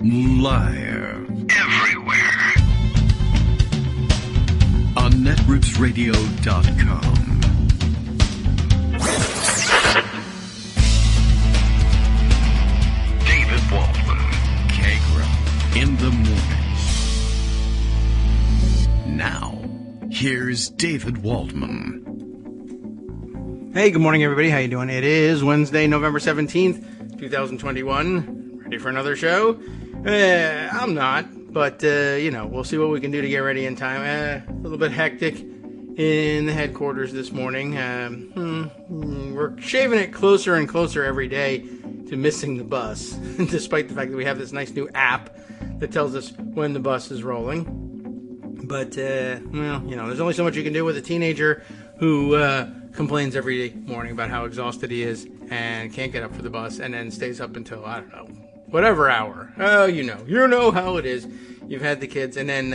Live. Everywhere. On netrootsradio.com. David Waldman. Kagro. In the morning. Now, here's David Waldman. Hey, good morning, everybody. How you doing? It is Wednesday, November 17th, 2021. Ready for another show? I'm not, but, we'll see what we can do to get ready in time. A little bit hectic in the headquarters this morning. We're shaving it closer and closer every day to missing the bus, despite the fact that we have this nice new app that tells us when the bus is rolling. But, there's only so much you can do with a teenager who complains every morning about how exhausted he is and can't get up for the bus and then stays up until, I don't know, whatever hour. Oh, you know how it is. You've had the kids, and then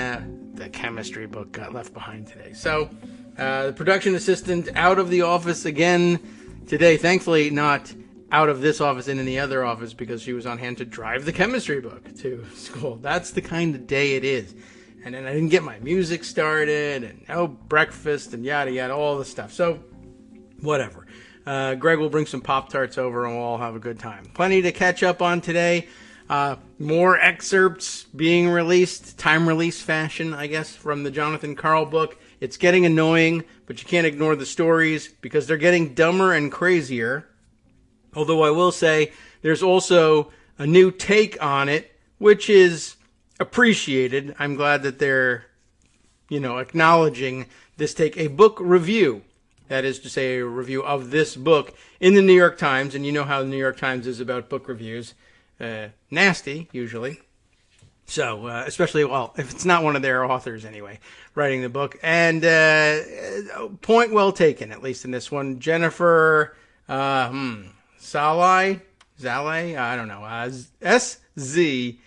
the chemistry book got left behind today. So the production assistant out of the office again today. Thankfully, not out of this office and in the other office because she was on hand to drive the chemistry book to school. That's the kind of day it is. And then I didn't get my music started, and no breakfast, and yada yada, all the stuff. So, whatever. Greg will bring some Pop-Tarts over, and we'll all have a good time. Plenty to catch up on today. More excerpts being released, time release fashion, I guess, from the Jonathan Karl book. It's getting annoying, but you can't ignore the stories because they're getting dumber and crazier. Although I will say there's also a new take on it, which is appreciated. I'm glad that they're, acknowledging this take. A book review, that is to say, a review of this book in the New York Times, and you know how the New York Times is about book reviews. Nasty, usually. So, especially, if it's not one of their authors anyway, writing the book. And point well taken, at least in this one. Jennifer Zalai, I don't know, S-Z-A-L-A-I.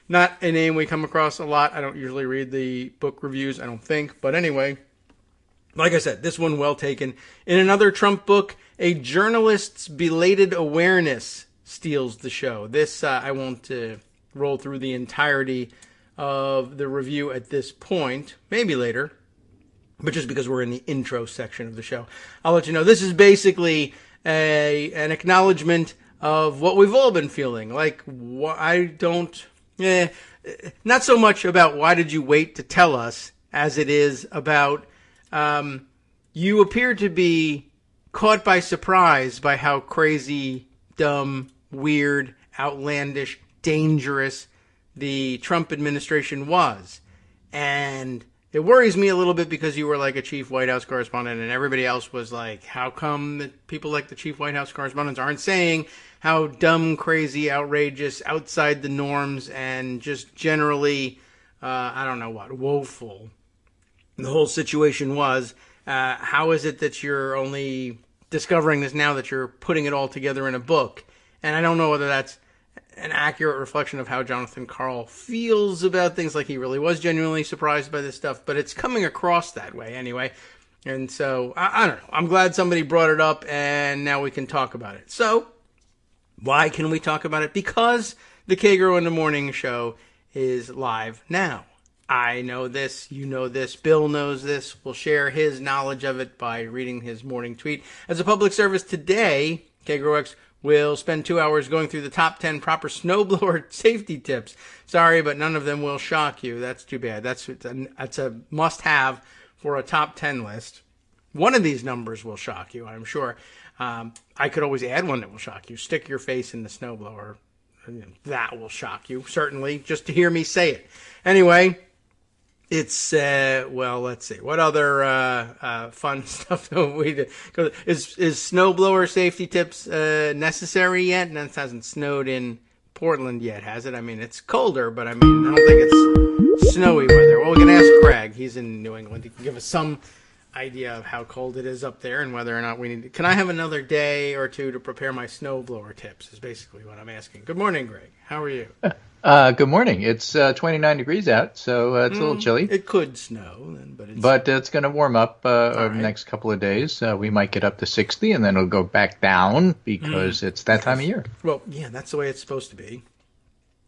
Not a name we come across a lot. I don't usually read the book reviews, I don't think. But anyway, like I said, this one well taken. In another Trump book, a journalist's belated awareness steals the show. This, I won't roll through the entirety of the review at this point. Maybe later. But just because we're in the intro section of the show, I'll let you know. This is basically an acknowledgement of what we've all been feeling. Like, not so much about why did you wait to tell us as it is about you appear to be caught by surprise by how crazy, dumb, weird, outlandish, dangerous the Trump administration was. And it worries me a little bit because you were like a chief White House correspondent and everybody else was like, how come that people like the chief White House correspondents aren't saying how dumb, crazy, outrageous, outside the norms, and just generally, woeful the whole situation was. How is it that you're only discovering this now that you're putting it all together in a book? And I don't know whether that's an accurate reflection of how Jonathan Karl feels about things, like he really was genuinely surprised by this stuff, but it's coming across that way anyway. And so, I don't know. I'm glad somebody brought it up, and now we can talk about it. So, why can we talk about it? Because the Kagro in the Morning show is live now. I know this, you know this, Bill knows this. We'll share his knowledge of it by reading his morning tweet. As a public service today, KagroX will spend 2 hours going through the top 10 proper snowblower safety tips. Sorry, but none of them will shock you. That's too bad. That's a must-have for a top 10 list. One of these numbers will shock you, I'm sure. I could always add one that will shock you. Stick your face in the snowblower. That will shock you, certainly, just to hear me say it. Anyway, it's, let's see. What other fun stuff do we do? Is snowblower safety tips necessary yet? And it hasn't snowed in Portland yet, has it? I mean, it's colder, but I don't think it's snowy weather. Well, we can ask Craig. He's in New England. He can give us some idea of how cold it is up there and whether or not we need to... Can I have another day or two to prepare my snowblower tips is basically what I'm asking. Good morning, Greg. How are you? Good morning. It's 29 degrees out, so it's a little chilly. It could snow, but it's going to warm up over right. the next couple of days. We might get up to 60, and then it'll go back down because it's that time of year. Well, yeah, that's the way it's supposed to be.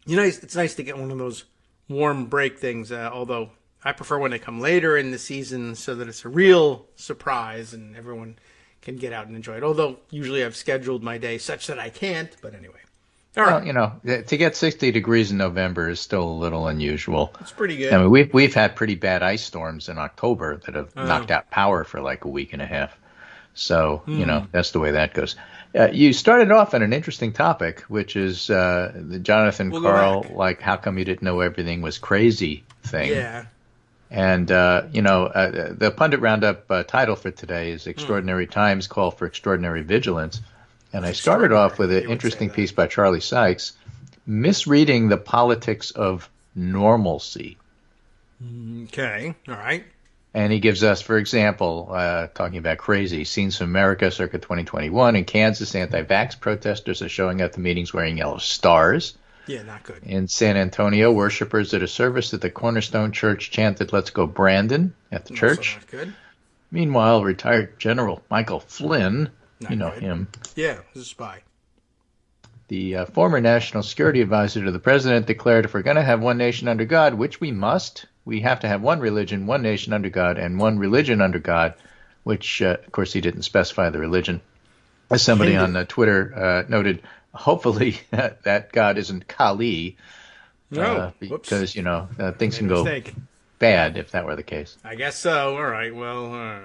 You know, it's nice to get one of those warm break things, although I prefer when they come later in the season so that it's a real surprise and everyone can get out and enjoy it. Although, usually I've scheduled my day such that I can't, but anyway. All right. Well, to get 60 degrees in November is still a little unusual. It's pretty good. I mean, we've had pretty bad ice storms in October that have knocked out power for like a week and a half. So, that's the way that goes. You started off on an interesting topic, which is the Jonathan Karl, like, how come you didn't know everything was crazy thing. Yeah. And, the Pundit Roundup title for today is Extraordinary Times Call for Extraordinary Vigilance. And I started off with an interesting piece by Charlie Sykes, misreading the politics of normalcy. Okay, all right. And he gives us, for example, talking about crazy, scenes from America circa 2021. In Kansas, anti-vax protesters are showing up to meetings wearing yellow stars. Yeah, not good. In San Antonio, worshipers at a service at the Cornerstone Church chanted, "Let's go Brandon," at the church. Also not good. Meanwhile, retired General Michael Flynn, Not good. him. Yeah, he's a spy. The former national security advisor to the president declared, if we're going to have one nation under God, which we must, we have to have one religion, one nation under God, and one religion under God, which, of course, he didn't specify the religion. As somebody on Twitter noted, hopefully that God isn't Kali, because, things can go bad if that were the case. I guess so. All right, well...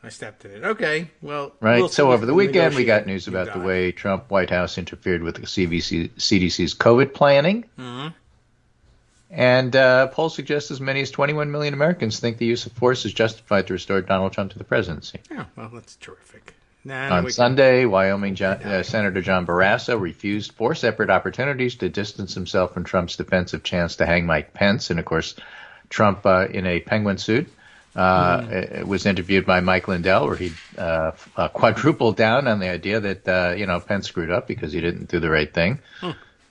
I stepped in it. Okay, well... Right, so over the weekend we got news about the way Trump White House interfered with the CDC's COVID planning. Mm-hmm. And polls suggest as many as 21 million Americans think the use of force is justified to restore Donald Trump to the presidency. Yeah, well, that's terrific. On Sunday, Wyoming Senator John Barrasso refused 4 separate opportunities to distance himself from Trump's defensive chance to hang Mike Pence. And, of course, Trump in a penguin suit. Was interviewed by Mike Lindell, where he quadrupled down on the idea that Pence screwed up because he didn't do the right thing.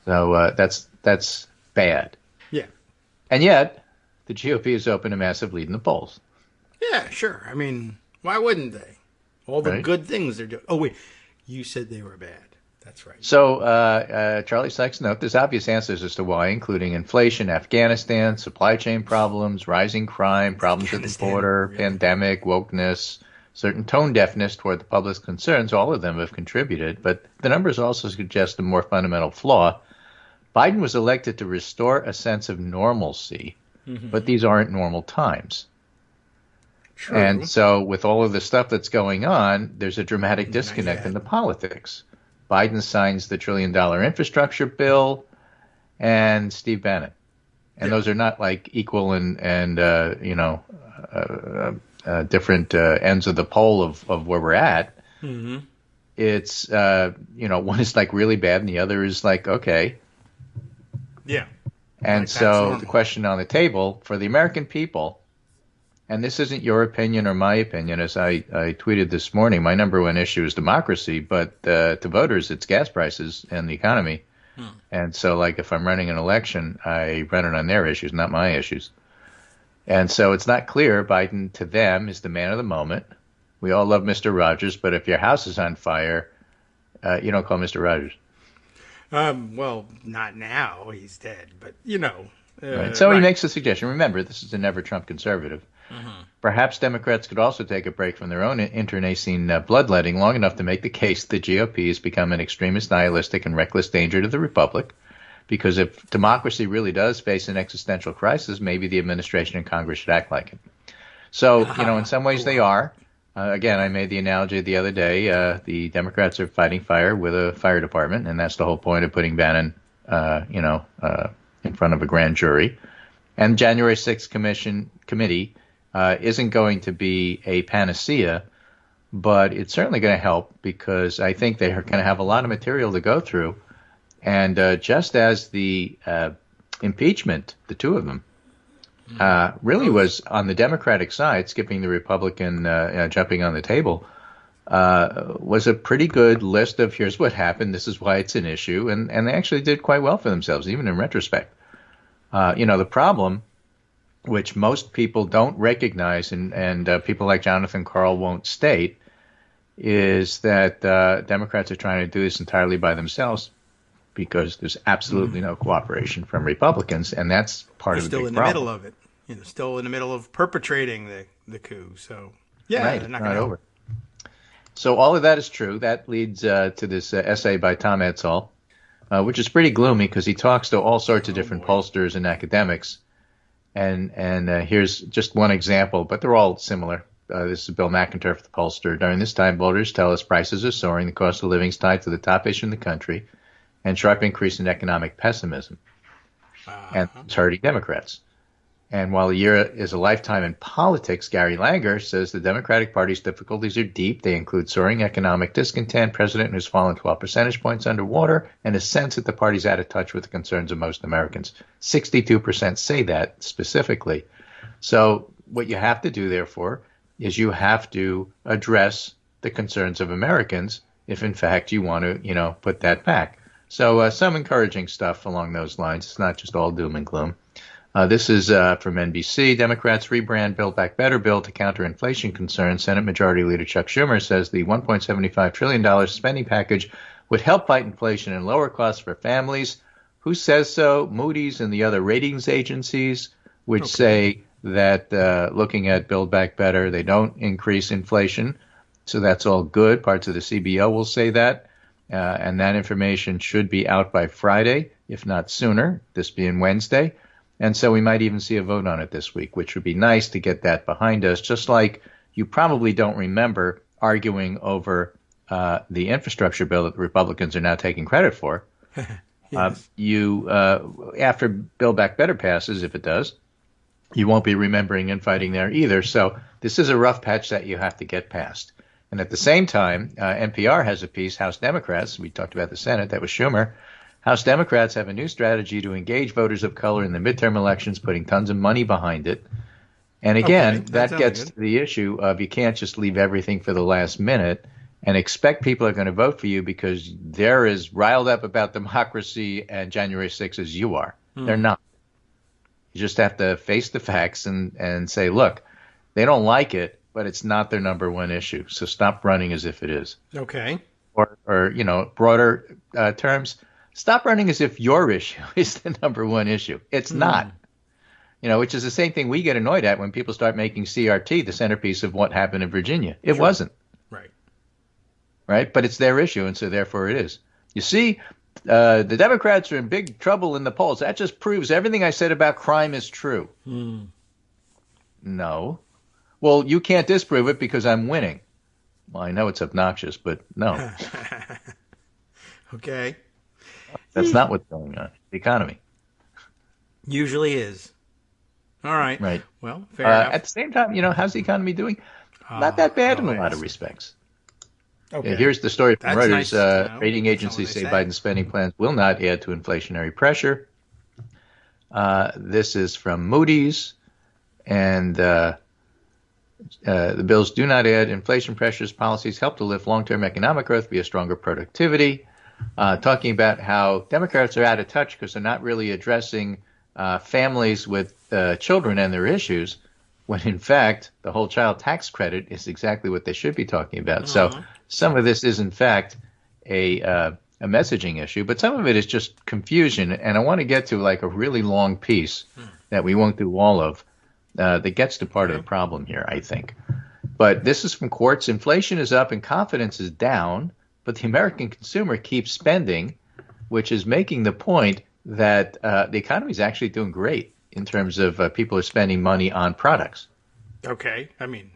So that's bad. Yeah. And yet, the GOP has opened a massive lead in the polls. Yeah, sure. I mean, why wouldn't they? All the good things they're doing. Oh wait, you said they were bad. That's right. So, Charlie Sykes note, there's obvious answers as to why, including inflation, Afghanistan, supply chain problems, rising crime, problems at the border, pandemic, wokeness, certain tone deafness toward the public's concerns. All of them have contributed, but the numbers also suggest a more fundamental flaw. Biden was elected to restore a sense of normalcy, but these aren't normal times. True. And so with all of the stuff that's going on, there's a dramatic disconnect in the politics. Biden signs the $1 trillion infrastructure bill, and Steve Bannon, and those are not like equal and different ends of the pole of where we're at. Mm-hmm. It's one is like really bad, and the other is like okay. Yeah. And like so the question on the table for the American people. And this isn't your opinion or my opinion. As I tweeted this morning, my number one issue is democracy, but to voters, it's gas prices and the economy. And so, like, if I'm running an election, I run it on their issues, not my issues. And so it's not clear Biden, to them, is the man of the moment. We all love Mr. Rogers, but if your house is on fire, you don't call Mr. Rogers. Well, not now. He's dead, but, right. So he makes a suggestion. Remember, this is a never-Trump conservative. Mm-hmm. Perhaps Democrats could also take a break from their own internecine bloodletting long enough to make the case the GOP has become an extremist, nihilistic, and reckless danger to the republic. Because if democracy really does face an existential crisis, maybe the administration and Congress should act like it. So, in some ways they are. Again, I made the analogy the other day. The Democrats are fighting fire with a fire department, and that's the whole point of putting Bannon, in front of a grand jury. And January 6th committee isn't going to be a panacea, but it's certainly going to help because I think they are going to have a lot of material to go through. And just as the impeachment, the two of them, really was on the Democratic side, skipping the Republican jumping on the table, was a pretty good list of here's what happened, this is why it's an issue, and they actually did quite well for themselves, even in retrospect. The problem, which most people don't recognize and people like Jonathan Karl won't state, is that Democrats are trying to do this entirely by themselves because there's absolutely no cooperation from Republicans, and that's part of the big problem. Still in the middle of it. Still in the middle of perpetrating the coup. So, yeah, right, they're not over. So all of that is true. That leads to this essay by Tom Edsall, which is pretty gloomy because he talks to all sorts of different pollsters and academics. And here's just one example, but they're all similar. This is Bill McInturff, the pollster. During this time, voters tell us prices are soaring, the cost of living is tied to the top issue in the country, and sharp increase in economic pessimism. And it's hurting Democrats. And while a year is a lifetime in politics, Gary Langer says the Democratic Party's difficulties are deep. They include soaring economic discontent, president who's fallen 12 percentage points underwater, and a sense that the party's out of touch with the concerns of most Americans. 62% say that specifically. So what you have to do, therefore, is you have to address the concerns of Americans if, in fact, you want to, put that back. So some encouraging stuff along those lines. It's not just all doom and gloom. This is from NBC. Democrats rebrand Build Back Better bill to counter inflation concerns. Senate Majority Leader Chuck Schumer says the $1.75 trillion spending package would help fight inflation and lower costs for families. Who says so? Moody's and the other ratings agencies, which say that looking at Build Back Better, they don't increase inflation. So that's all good. Parts of the CBO will say that. And that information should be out by Friday, if not sooner, this being Wednesday. And so we might even see a vote on it this week, which would be nice to get that behind us, just like you probably don't remember arguing over the infrastructure bill that the Republicans are now taking credit for. Yes. After Build Back Better passes, if it does, you won't be remembering infighting there either. So this is a rough patch that you have to get past. And at the same time, NPR has a piece, House Democrats, we talked about the Senate, that was Schumer. House Democrats have a new strategy to engage voters of color in the midterm elections, putting tons of money behind it. And again, that gets to the issue of you can't just leave everything for the last minute and expect people are going to vote for you because they're as riled up about democracy and January 6th as you are. They're not. You just have to face the facts and say, look, they don't like it, but it's not their number one issue. So stop running as if it is. Okay. Or broader terms, stop running as if your issue is the number one issue. It's not. Which is the same thing we get annoyed at when people start making CRT the centerpiece of what happened in Virginia. It wasn't. Right? But it's their issue, and so therefore it is. You see, the Democrats are in big trouble in the polls. That just proves everything I said about crime is true. No. Well, you can't disprove it because I'm winning. Well, I know it's obnoxious, but no. Okay. That's not what's going on. The economy. Usually is. All right. Right. Well, fair enough. At the same time, how's the economy doing? Not that bad in a lot of respects. Okay. Here's the story from That's Reuters. Nice Rating agencies say Biden's spending plans will not add to inflationary pressure. This is from Moody's. And the bills do not add inflation pressures. Policies help to lift long-term economic growth via stronger productivity. Talking about how Democrats are out of touch because they're not really addressing families with children and their issues, when in fact the whole child tax credit is exactly what they should be talking about. So some of this is in fact a messaging issue, but some of it is just confusion. And I want to get to like a really long piece that we won't do all of that gets to part of the problem here, I think. But this is from Quartz. Inflation is up and confidence is down, but the American consumer keeps spending, which is making the point that the economy is actually doing great in terms of people are spending money on products. Okay. I mean,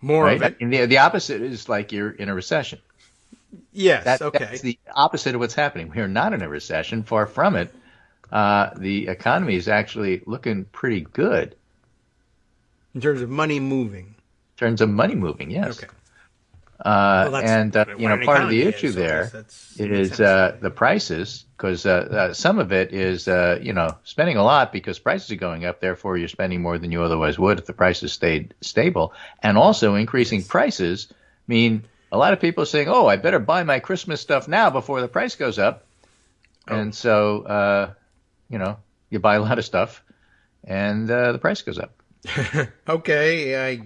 more of it. And the opposite is like you're in a recession. Yes, That's the opposite of what's happening. We are not in a recession. Far from it. The economy is actually looking pretty good. In terms of money moving. In terms of money moving, yes. Okay. That's what an part of the economy issue is, so I there guess is makes sense. the prices, because some of it is, spending a lot because prices are going up. Therefore, you're spending more than you otherwise would if the prices stayed stable. And also increasing Yes. prices mean a lot of people are saying, oh, I better buy my Christmas stuff now before the price goes up. Oh. And so, you buy a lot of stuff and the price goes up. Okay, I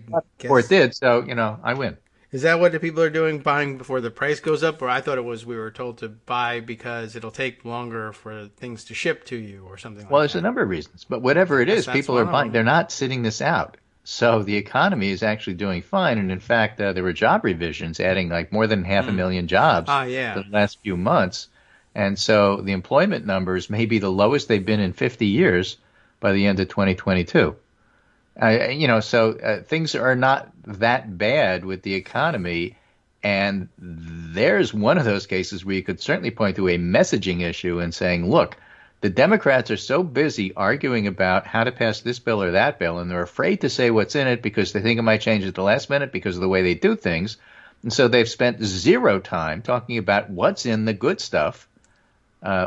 Or it guess. did, so, I win. Is that what the people are doing, buying before the price goes up? Or I thought it was we were told to buy because it'll take longer for things to ship to you or something Well, like there's a that. number of reasons, but whatever I it guess is, that's people are one of buying. them. They're not sitting this out. So the economy is actually doing fine. And in fact, there were job revisions adding like more than 500,000 jobs Ah, yeah. for the last few months. And so the employment numbers may be the lowest they've been in 50 years by the end of 2022. So things are not that bad with the economy. And there's one of those cases where you could certainly point to a messaging issue and saying, look, the Democrats are so busy arguing about how to pass this bill or that bill, and they're afraid to say what's in it because they think it might change at the last minute because of the way they do things. And so they've spent zero time talking about what's in the good stuff.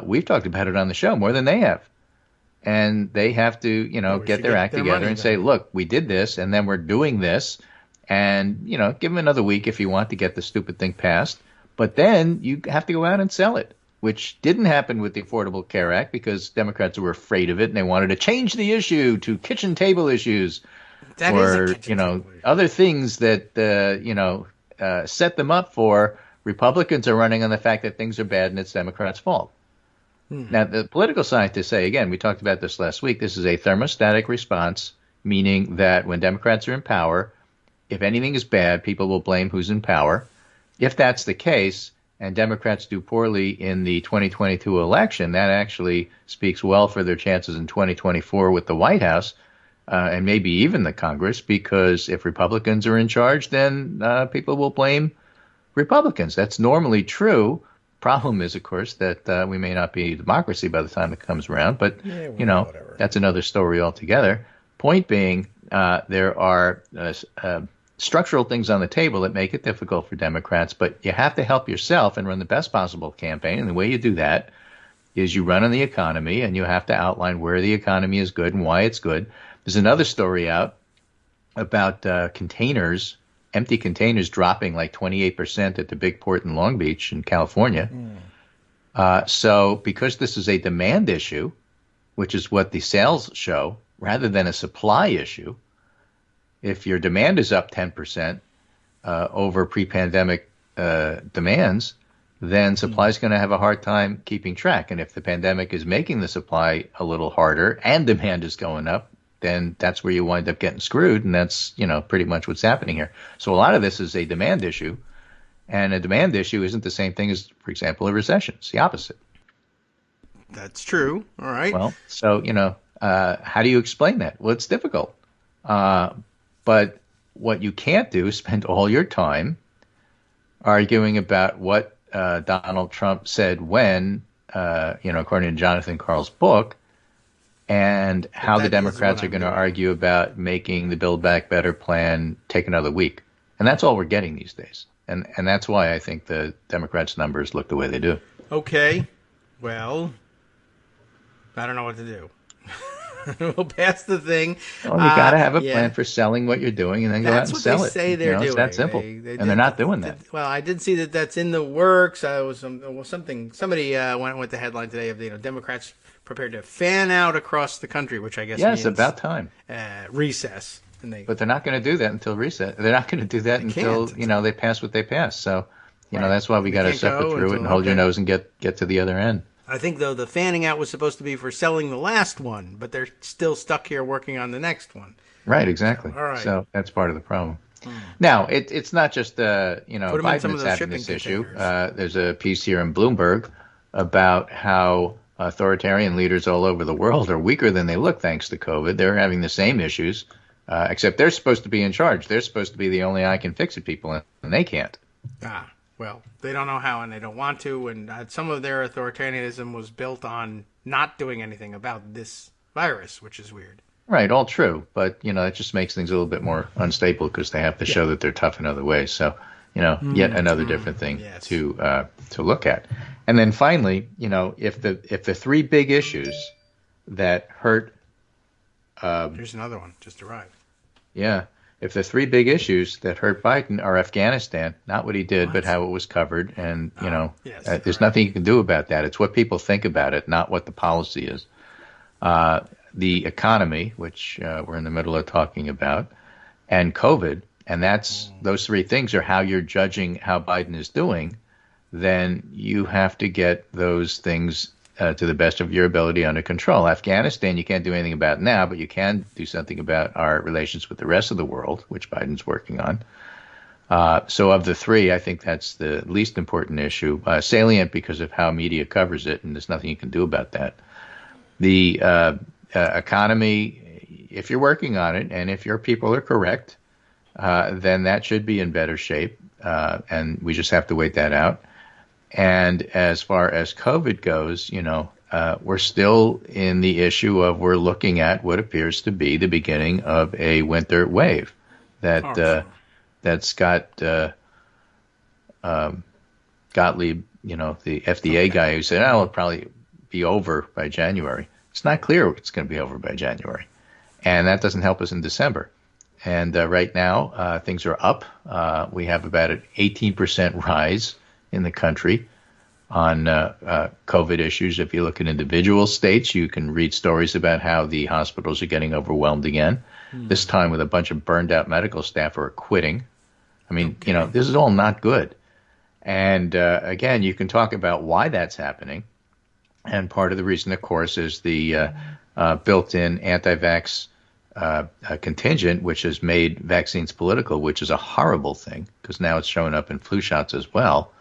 We've talked about it on the show more than they have. And they have to, Well, we get should their get act their together money and say, then. look, we did this, and then we're doing this. And, give them another week if you want to get the stupid thing passed. But then you have to go out and sell it, which didn't happen with the Affordable Care Act because Democrats were afraid of it and they wanted to change the issue to kitchen table issues That is a or, kitchen table issue. other things that, set them up for Republicans are running on the fact that things are bad and it's Democrats' fault. Now, the political scientists say, again, we talked about this last week, this is a thermostatic response, meaning that when Democrats are in power, if anything is bad, people will blame who's in power. If that's the case, and Democrats do poorly in the 2022 election, that actually speaks well for their chances in 2024 with the White House and maybe even the Congress, because if Republicans are in charge, then people will blame Republicans. That's normally true. Problem is, of course, that we may not be a democracy by the time it comes around, but, Whatever. that's another story altogether. Point being, there are structural things on the table that make it difficult for Democrats, but you have to help yourself and run the best possible campaign. And the way you do that is you run on the economy and you have to outline where the economy is good and why it's good. There's another story out about containers, empty containers dropping like 28% at the big port in Long Beach in California. So because this is a demand issue, which is what the sales show, rather than a supply issue, if your demand is up 10% over pre-pandemic demands, then supply is going to have a hard time keeping track. And if the pandemic is making the supply a little harder and demand is going up, then that's where you wind up getting screwed. And that's, pretty much what's happening here. So a lot of this is a demand issue. And a demand issue isn't the same thing as, for example, a recession. It's the opposite. That's true. All right. Well, so, how do you explain that? Well, it's difficult. But what you can't do is spend all your time arguing about what Donald Trump said when, according to Jonathan Karl's book, and how the Democrats are going to argue about making the Build Back Better plan take another week. And that's all we're getting these days. And that's why I think the Democrats' numbers look the way they do. Okay. Well, I don't know what to do. We'll pass the thing. Well, you got to have a plan for selling what you're doing and then go out and sell it. That's what they say they're doing. It's that simple. And they're not doing that. Well, I did see that that's in the works. Somebody went with the headline today of Democrats prepared to fan out across the country, which I guess means about time. Recess. But they're not going to do that until recess. They're not going to do that until they pass what they pass. So that's why we got to suffer through it and hold your nose and get to the other end. I think, though, the fanning out was supposed to be for selling the last one, but they're still stuck here working on the next one. Right, exactly. All right. So that's part of the problem. Now, it's not just Biden that's having this issue. There's a piece here in Bloomberg about how authoritarian leaders all over the world are weaker than they look thanks to COVID. They're having the same issues, except they're supposed to be in charge. They're supposed to be the only I can fix it people, and they can't. Well, they don't know how and they don't want to, and some of their authoritarianism was built on not doing anything about this virus, which is weird. Right, all true, but it just makes things a little bit more unstable because they have to show that they're tough in other ways. So, yet another different thing to look at. And then finally, if the three big issues that hurt, here's another one just arrived. Yeah, if the three big issues that hurt Biden are Afghanistan, not what he did, but how it was covered, and there's nothing you can do about that. It's what people think about it, not what the policy is. The economy, which we're in the middle of talking about, and COVID, and those three things are how you're judging how Biden is doing, then you have to get those things to the best of your ability under control. Afghanistan, you can't do anything about now, but you can do something about our relations with the rest of the world, which Biden's working on. So of the three, I think that's the least important issue. Salient because of how media covers it, and there's nothing you can do about that. The economy, if you're working on it, and if your people are correct, then that should be in better shape, and we just have to wait that out. And as far as COVID goes, we're still in the issue of we're looking at what appears to be the beginning of a winter wave that's got Gottlieb, the FDA guy who said, it'll probably be over by January. It's not clear it's going to be over by January, and that doesn't help us in December. And right now, things are up. We have about an 18% rise in the country on COVID issues. If you look at individual states, you can read stories about how the hospitals are getting overwhelmed again, this time with a bunch of burned out medical staff who are quitting. I mean, this is all not good. And again, you can talk about why that's happening. And part of the reason, of course, is the built-in anti-vax contingent, which has made vaccines political, which is a horrible thing because now it's showing up in flu shots as well.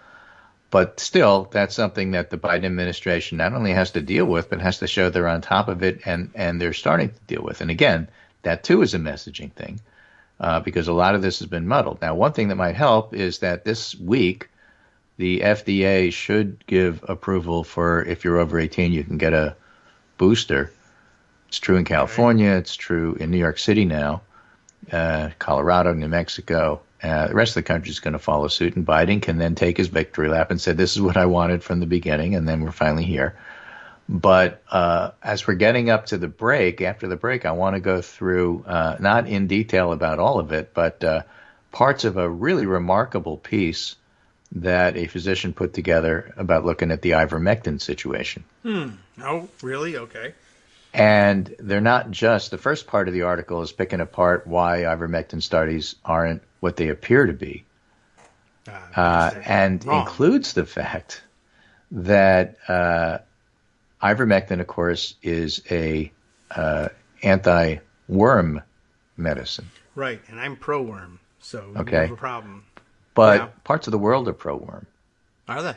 But still, that's something that the Biden administration not only has to deal with, but has to show they're on top of it, and they're starting to deal with. And again, that too is a messaging thing because a lot of this has been muddled. Now, one thing that might help is that this week, the FDA should give approval for if you're over 18, you can get a booster. It's true in California. It's true in New York City now, Colorado, New Mexico. The rest of the country is going to follow suit, and Biden can then take his victory lap and say, this is what I wanted from the beginning, and then we're finally here. But as we're getting up to the break, after the break, I want to go through, not in detail about all of it, but parts of a really remarkable piece that a physician put together about looking at the ivermectin situation. Oh, really? Okay. And they're not just, the first part of the article is picking apart why ivermectin studies aren't what they appear to be, and includes the fact that ivermectin, of course, is a anti-worm medicine. Right, and I'm pro-worm, so you have a problem. But parts of the world are pro-worm. Are they?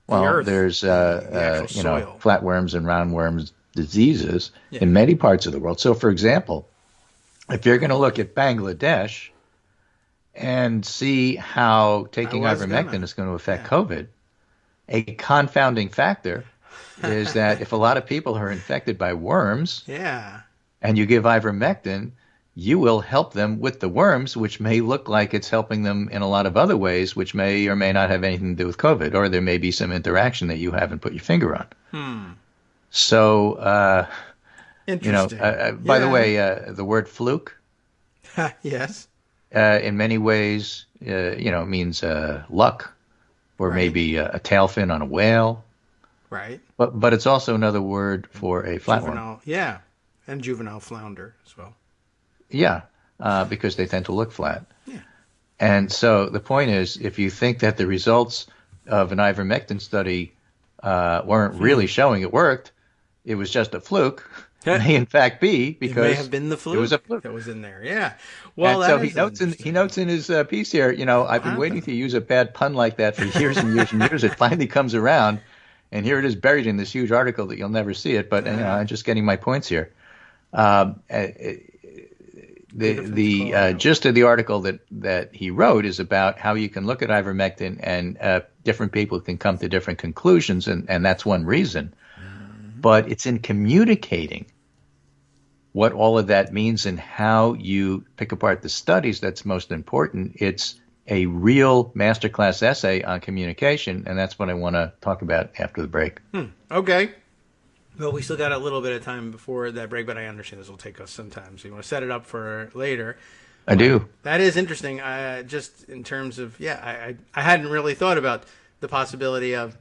Well, there's flatworms and roundworms diseases in many parts of the world. So, for example, if you're going to look at Bangladesh and see how taking ivermectin is going to affect COVID, a confounding factor is that if a lot of people are infected by worms and you give ivermectin, you will help them with the worms, which may look like it's helping them in a lot of other ways, which may or may not have anything to do with COVID, or there may be some interaction that you haven't put your finger on. So, interesting. By the way, the word fluke, yes, in many ways, means luck, or maybe a tail fin on a whale. Right. But it's also another word for a flatworm. And juvenile flounder as well. Yeah, because they tend to look flat. Yeah. And so the point is, if you think that the results of an ivermectin study weren't really showing it worked, it was just a fluke. It may in fact be because it may have been the fluke it was a fluke that was in there. Yeah. Well, so he notes in his piece here. I've been waiting to use a bad pun like that for years and years and years. It finally comes around, and here it is buried in this huge article that you'll never see it. But I'm just getting my points here. The gist of the article that he wrote is about how you can look at ivermectin and different people can come to different conclusions, and that's one reason. But it's in communicating what all of that means and how you pick apart the studies that's most important. It's a real masterclass essay on communication, and that's what I want to talk about after the break. Okay. Well, we still got a little bit of time before that break, but I understand this will take us some time. So you want to set it up for later. I do. That is interesting. Just in terms of, I hadn't really thought about the possibility of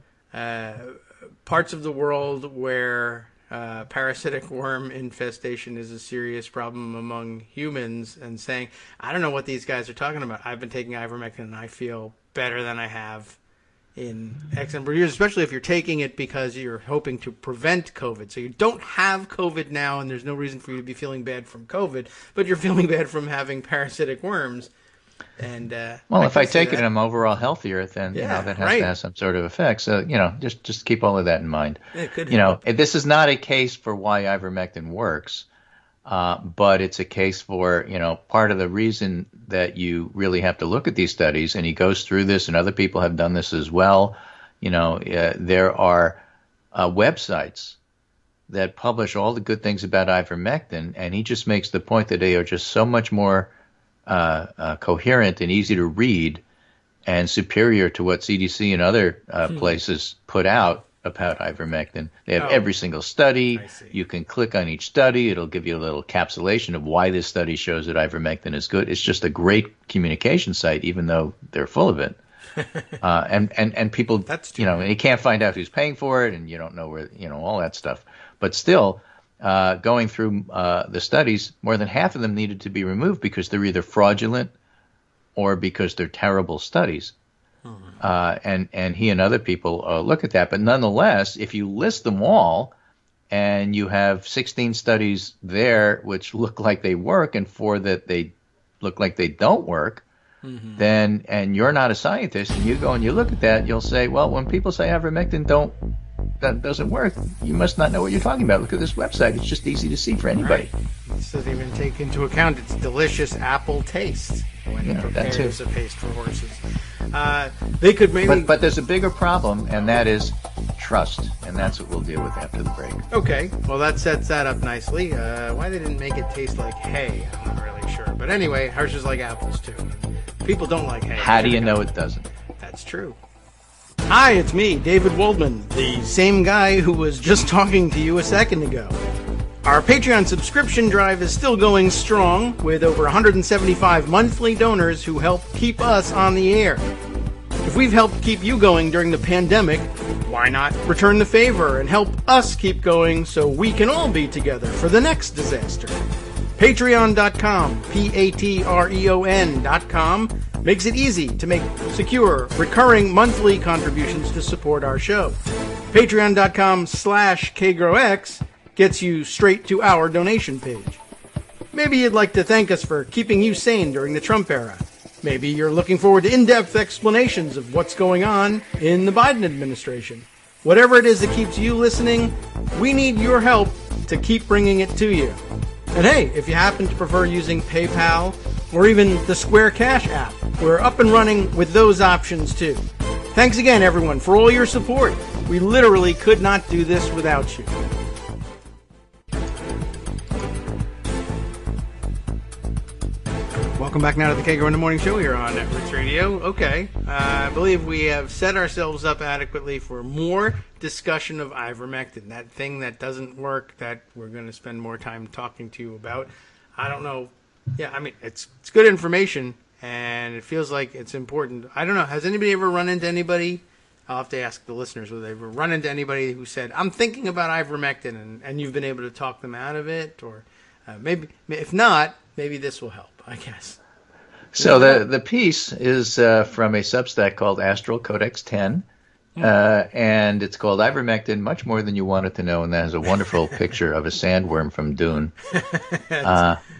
parts of the world where parasitic worm infestation is a serious problem among humans, and saying, I don't know what these guys are talking about. I've been taking ivermectin and I feel better than I have in X number of years, especially if you're taking it because you're hoping to prevent COVID. So you don't have COVID now, and there's no reason for you to be feeling bad from COVID, but you're feeling bad from having parasitic worms. And well, if I take it and I'm overall healthier, then that has to have some sort of effect. So just keep all of that in mind. It could this is not a case for why ivermectin works, but it's a case for part of the reason that you really have to look at these studies. And he goes through this, and other people have done this as well. There are websites that publish all the good things about ivermectin, and he just makes the point that they are just so much more coherent and easy to read and superior to what CDC and other places put out about ivermectin. They have every single study. You can click on each study. It'll give you a little encapsulation of why this study shows that ivermectin is good. It's just a great communication site, even though they're full of it. And people, you can't find out who's paying for it, and you don't know where, all that stuff. But still, going through the studies, more than half of them needed to be removed because they're either fraudulent or because they're terrible studies. And he and other people look at that. But nonetheless, if you list them all and you have 16 studies there which look like they work and 4 that they look like they don't work, then, and you're not a scientist, and you go and you look at that, you'll say, well, when people say ivermectin doesn't work, you must not know what you're talking about. Look at this website. It's just easy to see for anybody. Right. This doesn't even take into account its delicious apple taste when it prepares a paste for horses. They could maybe... But there's a bigger problem, and that is trust, and that's what we'll deal with after the break. Okay, well, that sets that up nicely. Why they didn't make it taste like hay, I'm not really sure. But anyway, hers is like apples, too. People don't like hay. How do you know it doesn't? That's true. Hi, it's me, David Waldman, the same guy who was just talking to you a second ago. Our Patreon subscription drive is still going strong, with over 175 monthly donors who help keep us on the air. If we've helped keep you going during the pandemic, why not return the favor and help us keep going so we can all be together for the next disaster? Patreon.com, Patreon.com, makes it easy to make secure, recurring monthly contributions to support our show. Patreon.com/KagroX gets you straight to our donation page. Maybe you'd like to thank us for keeping you sane during the Trump era. Maybe you're looking forward to in-depth explanations of what's going on in the Biden administration. Whatever it is that keeps you listening, we need your help to keep bringing it to you. And hey, if you happen to prefer using PayPal or even the Square Cash app, we're up and running with those options too. Thanks again, everyone, for all your support. We literally could not do this without you. Welcome back now to the Kagro in the Morning Show here on Netflix Radio. Okay, I believe we have set ourselves up adequately for more discussion of ivermectin, that thing that doesn't work that we're going to spend more time talking to you about. I don't know. Yeah, I mean, it's good information, and it feels like it's important. I don't know. Has anybody ever run into anybody? I'll have to ask the listeners whether they've ever run into anybody who said, I'm thinking about ivermectin, and you've been able to talk them out of it? Or maybe, if not, maybe this will help, I guess. So the piece is from a Substack called Astral Codex 10, and it's called Ivermectin, Much More Than You Wanted to Know, and that has a wonderful picture of a sandworm from Dune,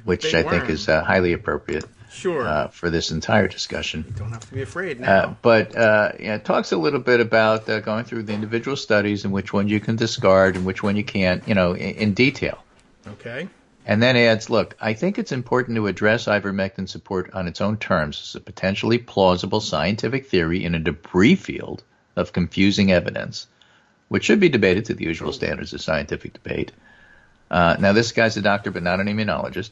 which I think is highly appropriate for this entire discussion. You don't have to be afraid now. But it talks a little bit about going through the individual studies and which one you can discard and which one you can't, in detail. Okay. And then adds, look, I think it's important to address ivermectin support on its own terms as a potentially plausible scientific theory in a debris field of confusing evidence, which should be debated to the usual standards of scientific debate. Now, this guy's a doctor, but not an immunologist.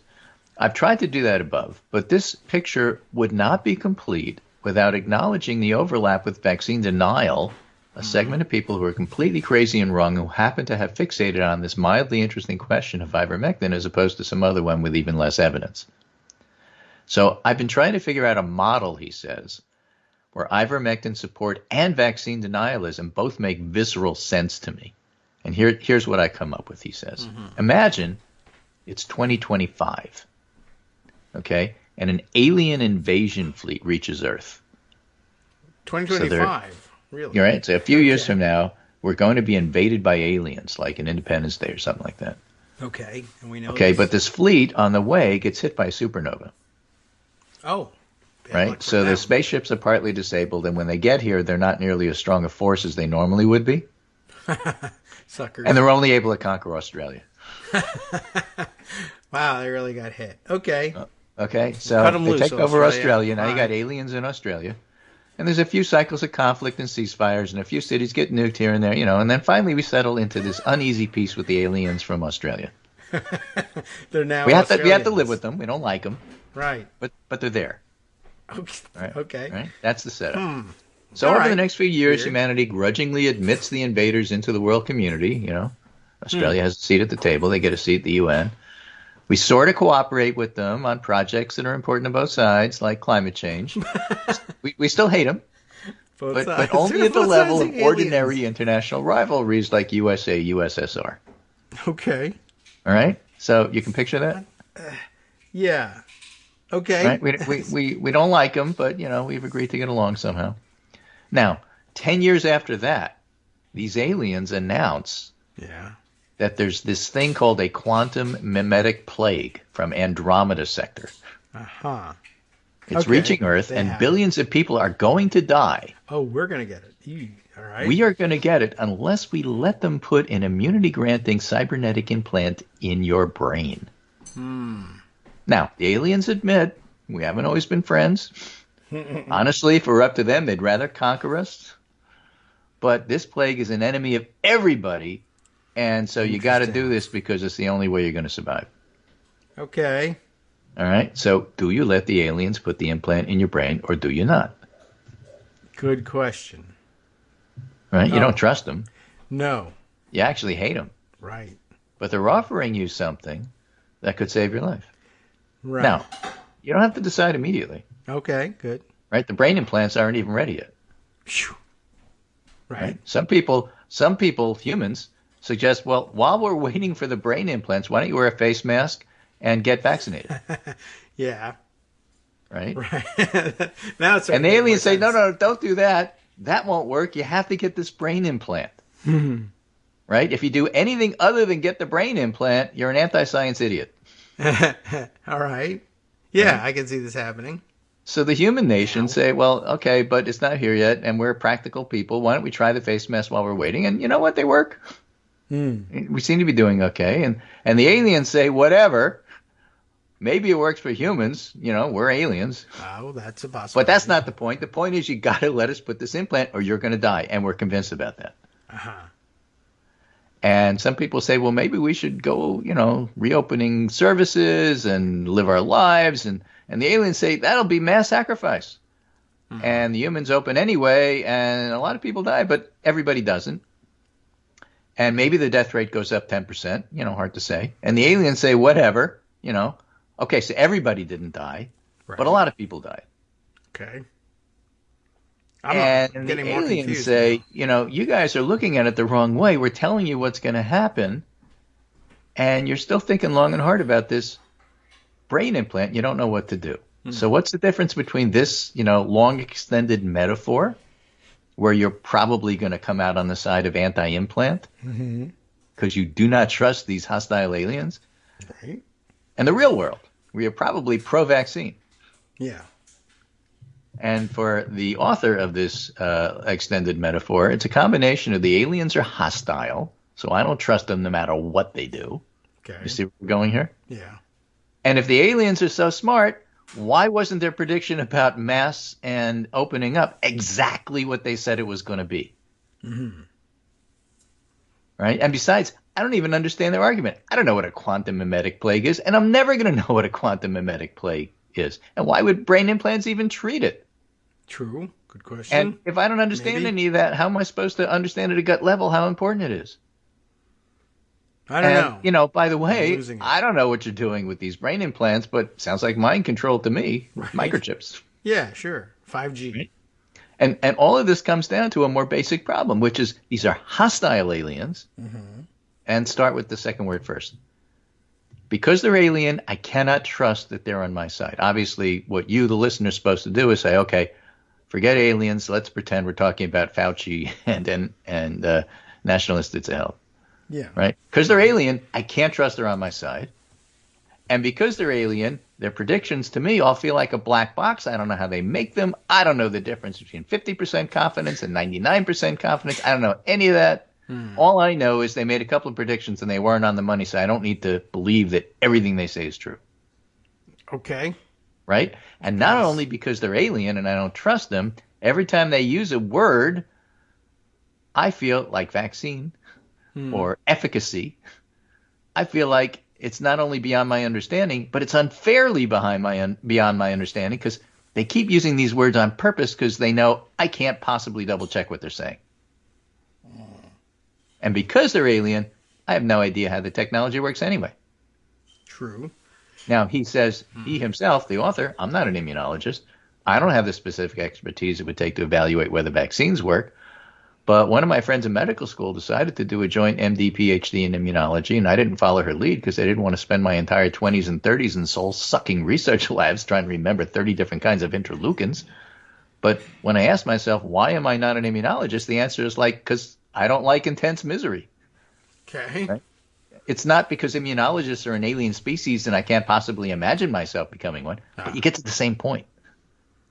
I've tried to do that above, but this picture would not be complete without acknowledging the overlap with vaccine denial, a segment of people who are completely crazy and wrong who happen to have fixated on this mildly interesting question of ivermectin as opposed to some other one with even less evidence. So I've been trying to figure out a model, he says, where ivermectin support and vaccine denialism both make visceral sense to me. And here's what I come up with, he says. Imagine it's 2025, okay, and an alien invasion fleet reaches Earth. 2025, really? You're right. So a few years from now, we're going to be invaded by aliens, like an Independence Day or something like that. Okay, and we know. Okay, but this fleet on the way gets hit by a supernova. Oh. Right? So the spaceships are partly disabled, and when they get here, they're not nearly as strong a force as they normally would be. Suckers. And they're only able to conquer Australia. Wow, they really got hit. Okay. Okay, so Cut 'em they loose, take over Australia. Now you Right. got aliens in Australia. And there's a few cycles of conflict and ceasefires, and a few cities get nuked here and there, and then finally we settle into this uneasy peace with the aliens from Australia. They're now We have to Australians. live with them. We don't like them, Right. but they're there. Okay. Right? Okay. Right? That's the setup. So All over right. the next few years, Weird. humanity grudgingly admits the invaders into the world community. Australia has a seat at the table. They get a seat at the UN. We sort of cooperate with them on projects that are important to both sides, like climate change. we still hate them, but only at the level of ordinary international rivalries like USA, USSR. Okay. All right? So you can picture that? Yeah. Okay. Right? We don't like them, but, we've agreed to get along somehow. Now, 10 years after that, these aliens announce that there's this thing called a quantum mimetic plague from Andromeda sector. Uh-huh. It's reaching Earth, and billions of people are going to die. Oh, we're going to get it. All right. We are going to get it unless we let them put an immunity-granting cybernetic implant in your brain. Now, the aliens admit we haven't always been friends. Honestly, if it were up to them, they'd rather conquer us. But this plague is an enemy of everybody, and so you got to do this because it's the only way you're going to survive. Okay. All right? So do you let the aliens put the implant in your brain, or do you not? Good question. Right? You don't trust them. No. You actually hate them. Right. But they're offering you something that could save your life. Right. Now, you don't have to decide immediately. Okay, good. Right? The brain implants aren't even ready yet. Phew. Right. Right? Some people, humans, suggest, well, while we're waiting for the brain implants, why don't you wear a face mask and get vaccinated? Yeah. Right? Right. Now it's And the aliens say, no, don't do that. That won't work. You have to get this brain implant. Right? If you do anything other than get the brain implant, you're an anti-science idiot. All right. Yeah, I can see this happening. So the human nations say, well, okay, but it's not here yet, and we're practical people. Why don't we try the face mask while we're waiting? And you know what? They work. We seem to be doing okay. And the aliens say, whatever. Maybe it works for humans. We're aliens. Oh, that's a possibility. But that's not the point. The point is you got to let us put this implant or you're going to die. And we're convinced about that. Uh-huh. And some people say, well, maybe we should go, reopening services and live our lives. And the aliens say, that'll be mass sacrifice. And the humans open anyway, and a lot of people die, but everybody doesn't. And maybe the death rate goes up 10%, hard to say. And the aliens say, whatever, Okay, so everybody didn't die, but a lot of people died. Okay. And the aliens say, you guys are looking at it the wrong way. We're telling you what's going to happen, and you're still thinking long and hard about this brain implant. You don't know what to do. So what's the difference between this, long extended metaphor, where you're probably going to come out on the side of anti-implant because you do not trust these hostile aliens, right, and the real world, where you're probably pro-vaccine? Yeah. And for the author of this extended metaphor, it's a combination of the aliens are hostile, so I don't trust them no matter what they do. Okay. You see where we're going here? Yeah. And if the aliens are so smart, why wasn't their prediction about mass and opening up exactly what they said it was going to be? Right? And besides, I don't even understand their argument. I don't know what a quantum mimetic plague is, and I'm never going to know what a quantum mimetic plague is. And why would brain implants even treat it? True. Good question. And if I don't understand any of that, how am I supposed to understand at a gut level how important it is? I don't know. You know, by the way, I don't know what you're doing with these brain implants, but sounds like mind control to me. Right. Microchips. Yeah, sure. 5G. Right? And all of this comes down to a more basic problem, which is these are hostile aliens. Mm-hmm. And start with the second word first. Because they're alien, I cannot trust that they're on my side. Obviously, what you, the listener, is supposed to do is say, okay, forget aliens. Let's pretend we're talking about Fauci and National Institutes of Health. Yeah. Right? Because they're alien, I can't trust they're on my side. And because they're alien, their predictions to me all feel like a black box. I don't know how they make them. I don't know the difference between 50% confidence and 99% confidence. I don't know any of that. All I know is they made a couple of predictions and they weren't on the money, so I don't need to believe that everything they say is true. Okay. Right? And not only because they're alien and I don't trust them, every time they use a word, I feel like vaccine or efficacy. I feel like it's not only beyond my understanding, but it's unfairly beyond my understanding because they keep using these words on purpose because they know I can't possibly double check what they're saying. And because they're alien, I have no idea how the technology works anyway. True. Now, he says, he himself, the author, I'm not an immunologist. I don't have the specific expertise it would take to evaluate whether vaccines work. But one of my friends in medical school decided to do a joint MD PhD in immunology, and I didn't follow her lead because I didn't want to spend my entire 20s and 30s in soul-sucking research labs trying to remember 30 different kinds of interleukins. But when I asked myself, why am I not an immunologist, the answer is because I don't like intense misery. Okay. Right? It's not because immunologists are an alien species and I can't possibly imagine myself becoming one, but you get to the same point.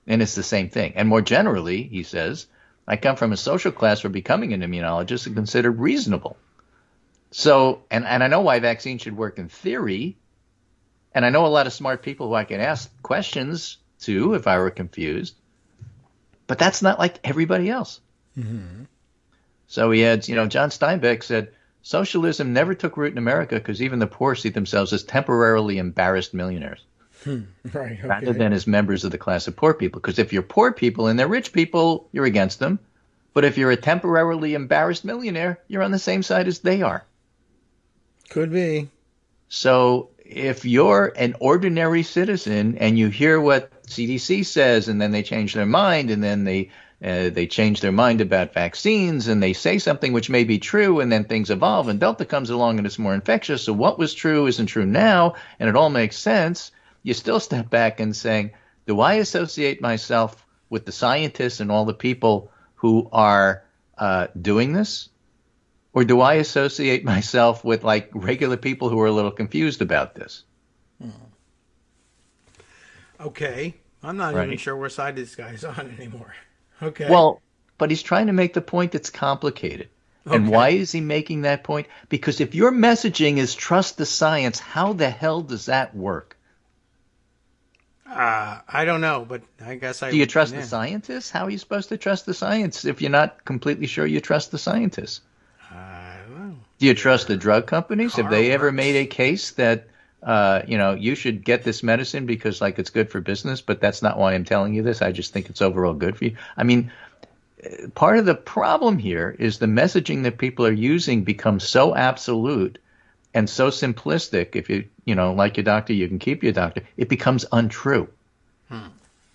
And it's the same thing. And more generally, he says, I come from a social class where becoming an immunologist is considered reasonable. So, and I know why vaccines should work in theory, and I know a lot of smart people who I can ask questions to if I were confused, but that's not like everybody else. Mm-hmm. So he adds, John Steinbeck said, socialism never took root in America because even the poor see themselves as temporarily embarrassed millionaires. Right, okay. Rather than as members of the class of poor people. Because if you're poor people and they're rich people, you're against them. But if you're a temporarily embarrassed millionaire, you're on the same side as they are. Could be. So if you're an ordinary citizen and you hear what CDC says and then they change their mind and then they change their mind about vaccines and they say something which may be true and then things evolve and Delta comes along and it's more infectious. So what was true isn't true now and it all makes sense. You still step back and saying, do I associate myself with the scientists and all the people who are doing this? Or do I associate myself with like regular people who are a little confused about this? Okay. I'm not even sure where side this guy's on anymore. Okay. Well, but he's trying to make the point that's complicated. Okay. And why is he making that point? Because if your messaging is trust the science, how the hell does that work? I don't know, but I guess Do you trust the scientists? How are you supposed to trust the science if you're not completely sure you trust the scientists? I don't know. Do you trust the drug companies? Have they ever made a case that, you should get this medicine because like it's good for business, but that's not why I'm telling you this. I just think it's overall good for you. I mean, part of the problem here is the messaging that people are using becomes so absolute and so simplistic. If you like your doctor, you can keep your doctor. It becomes untrue.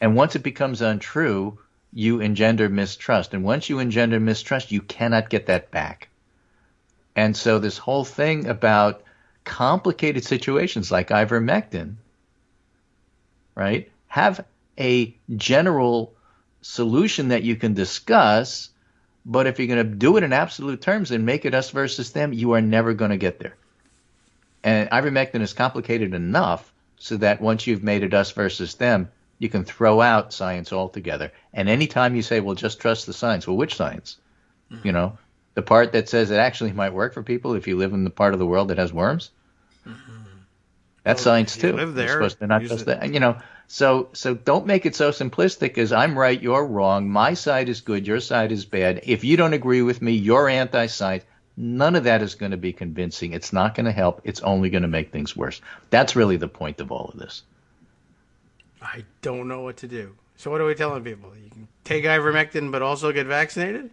And once it becomes untrue, you engender mistrust. And once you engender mistrust, you cannot get that back. And so this whole thing about complicated situations like ivermectin, right, have a general solution that you can discuss, but if you're going to do it in absolute terms and make it us versus them, you are never going to get there. And ivermectin is complicated enough so that once you've made it us versus them, you can throw out science altogether. And anytime you say, well, just trust the science, well, which science? Mm-hmm. The part that says it actually might work for people if you live in the part of the world that has worms? Mm-hmm. That's science too. Live there, you're supposed to not trust that. So don't make it so simplistic as I'm right, you're wrong, my side is good, your side is bad. If you don't agree with me, you're anti-science. None of that is going to be convincing. It's not going to help. It's only going to make things worse. That's really the point of all of this. I don't know what to do. So what are we telling people? You can take ivermectin but also get vaccinated?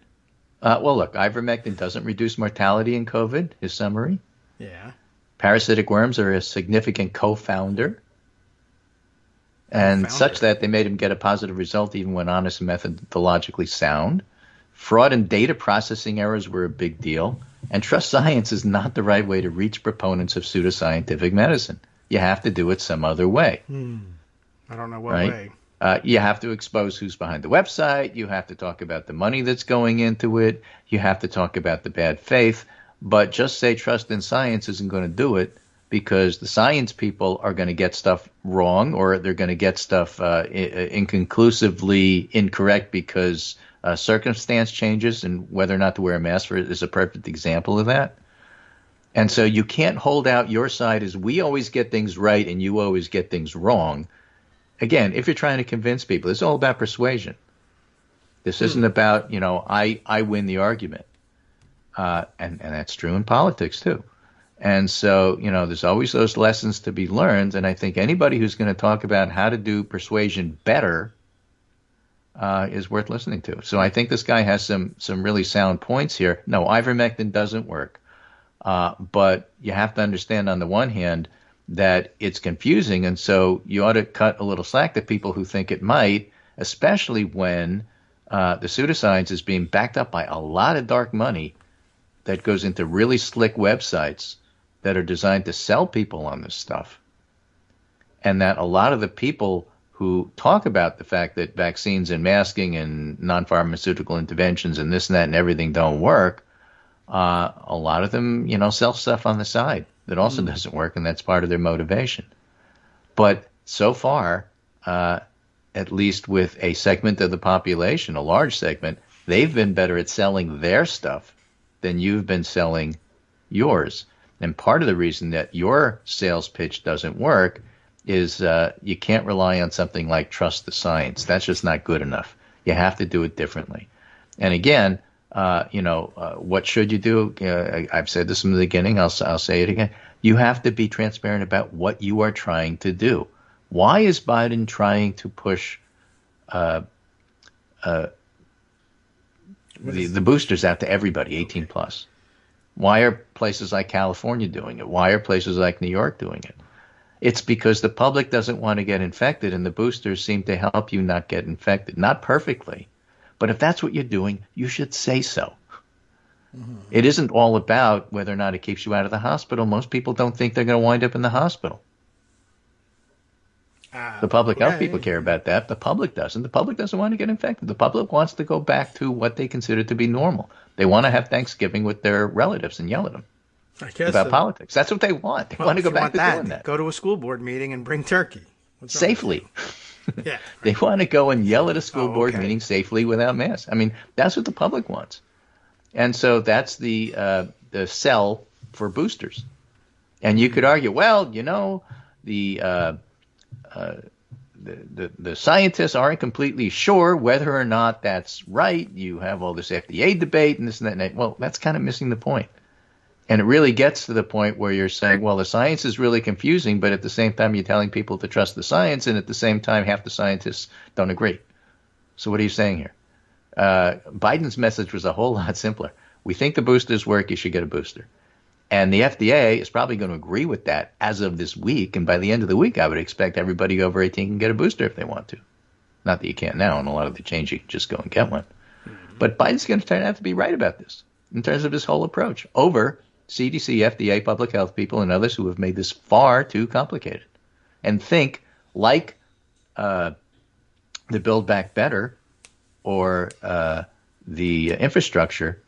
Well, look, ivermectin doesn't reduce mortality in COVID, his summary. Yeah. Parasitic worms are a significant co-founder. And such that they made him get a positive result even when honest and methodologically sound. Fraud and data processing errors were a big deal. And trust science is not the right way to reach proponents of pseudoscientific medicine. You have to do it some other way. I don't know what way. You have to expose who's behind the website. You have to talk about the money that's going into it. You have to talk about the bad faith. But just say trust in science isn't going to do it, because the science people are going to get stuff wrong, or they're going to get stuff inconclusively incorrect because circumstance changes, and whether or not to wear a mask is a perfect example of that. And so you can't hold out your side as we always get things right and you always get things wrong. Again, if you're trying to convince people, it's all about persuasion. This isn't about, I win the argument. And that's true in politics too. And so, there's always those lessons to be learned. And I think anybody who's going to talk about how to do persuasion better is worth listening to. So I think this guy has some really sound points here. No, ivermectin doesn't work. But you have to understand, on the one hand, that it's confusing. And so you ought to cut a little slack to people who think it might, especially when the pseudoscience is being backed up by a lot of dark money that goes into really slick websites that are designed to sell people on this stuff. And that a lot of the people who talk about the fact that vaccines and masking and non-pharmaceutical interventions and this and that and everything don't work, a lot of them, sell stuff on the side that also doesn't work, and that's part of their motivation. But so far, at least with a segment of the population, a large segment, they've been better at selling their stuff than you've been selling yours. And part of the reason that your sales pitch doesn't work is you can't rely on something like trust the science. That's just not good enough. You have to do it differently. And again, what should you do? I've said this from the beginning. I'll say it again. You have to be transparent about what you are trying to do. Why is Biden trying to push the boosters out to everybody, 18 plus? Why are places like California doing it? Why are places like New York doing it? It's because the public doesn't want to get infected, and the boosters seem to help you not get infected. Not perfectly, but if that's what you're doing, you should say so. Mm-hmm. It isn't all about whether or not it keeps you out of the hospital. Most people don't think they're going to wind up in the hospital. The public health people care about that. The public doesn't. The public doesn't want to get infected. The public wants to go back to what they consider to be normal. They want to have Thanksgiving with their relatives and yell at them about politics. That's what they want. They want to go back to doing that. Go to a school board meeting and bring turkey. Safely. Yeah. They want to go and yell at a school board meeting safely without masks. I mean, that's what the public wants. And so that's the sell for boosters. And you could argue, well, the scientists aren't completely sure whether or not that's right. You have all this FDA debate and this and that. And that. Well, that's kind of missing the point. And it really gets to the point where you're saying, well, the science is really confusing, but at the same time, you're telling people to trust the science, and at the same time, half the scientists don't agree. So what are you saying here? Biden's message was a whole lot simpler. We think the boosters work. You should get a booster. And the FDA is probably going to agree with that as of this week. And by the end of the week, I would expect everybody over 18 can get a booster if they want to. Not that you can't now. And a lot of the change, you can just go and get one. Mm-hmm. But Biden's going to turn out to be right about this in terms of his whole approach over CDC, FDA, public health people, and others who have made this far too complicated and think like the Build Back Better or the infrastructure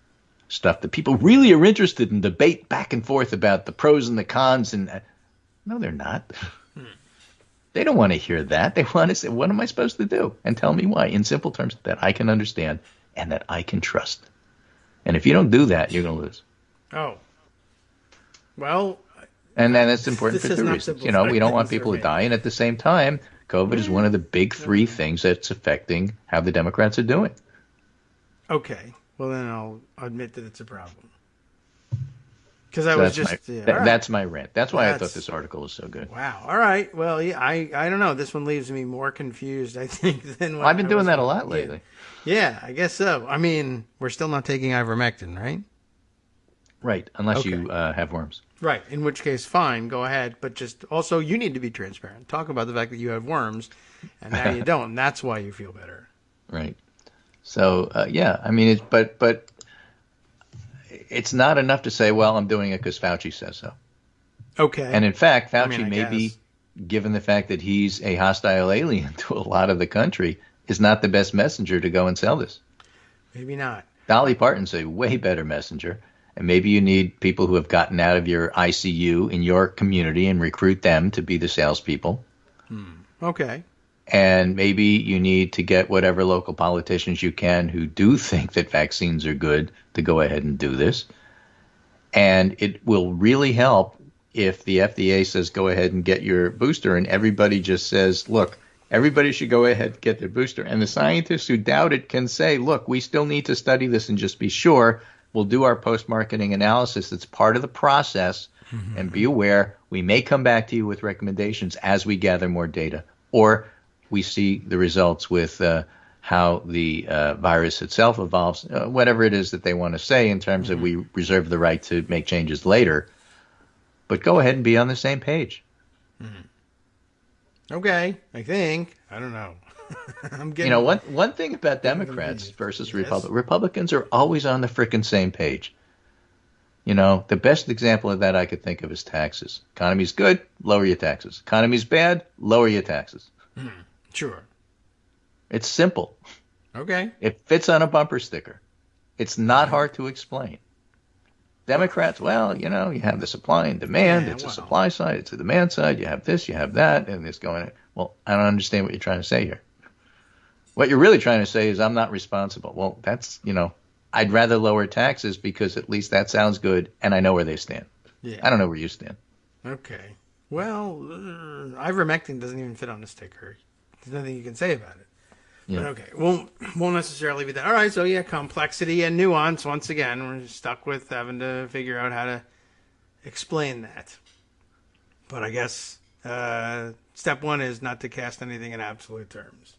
stuff that people really are interested in debate back and forth about the pros and the cons. And no, they're not. They don't want to hear that. They want to say, what am I supposed to do? And tell me why, in simple terms that I can understand and that I can trust. And if you don't do that, you're going to lose. Oh. Well. And then it's important for two reasons. We don't want people to die. And at the same time, COVID is one of the big three things that's affecting how the Democrats are doing. Okay. Well, then I'll admit that it's a problem. Because I was just... That's my rant. That's why I thought this article was so good. Wow. All right. Well, yeah, I don't know. This one leaves me more confused, I think, than what I've been doing that a lot lately. Yeah, I guess so. I mean, we're still not taking ivermectin, right? Right, unless you have worms. Right, in which case, fine, go ahead. But just also, you need to be transparent. Talk about the fact that you have worms, and now you don't. And that's why you feel better. Right. So, I mean, but it's not enough to say, well, I'm doing it because Fauci says so. Okay. And in fact, Fauci maybe, given the fact that he's a hostile alien to a lot of the country, is not the best messenger to go and sell this. Maybe not. Dolly Parton's a way better messenger. And maybe you need people who have gotten out of your ICU in your community and recruit them to be the salespeople. Okay. And maybe you need to get whatever local politicians you can who do think that vaccines are good to go ahead and do this. And it will really help if the FDA says go ahead and get your booster, and everybody just says, look, everybody should go ahead and get their booster. And the scientists who doubt it can say, look, we still need to study this and just be sure. We'll do our post-marketing analysis. That's part of the process. And be aware, we may come back to you with recommendations as we gather more data. Or we see the results with how the virus itself evolves, whatever it is that they want to say in terms of we reserve the right to make changes later. But go ahead and be on the same page. Okay, I think. I don't know. I'm getting... one thing about Democrats versus Republicans are always on the frickin' same page. The best example of that I could think of is taxes. Economy's good, lower your taxes. Economy's bad, lower your taxes. Sure. It's simple. Okay. It fits on a bumper sticker. It's not hard to explain. Democrats, well, you have the supply and demand. It's a supply side. It's a demand side. You have this, you have that, and it's going. Well, I don't understand what you're trying to say here. What you're really trying to say is I'm not responsible. Well, that's, I'd rather lower taxes because at least that sounds good, and I know where they stand. Yeah. I don't know where you stand. Okay. Well, ivermectin doesn't even fit on the sticker. There's nothing you can say about it. Yeah. But okay, won't necessarily be that. All right, so complexity and nuance. Once again, we're stuck with having to figure out how to explain that. But I guess step one is not to cast anything in absolute terms.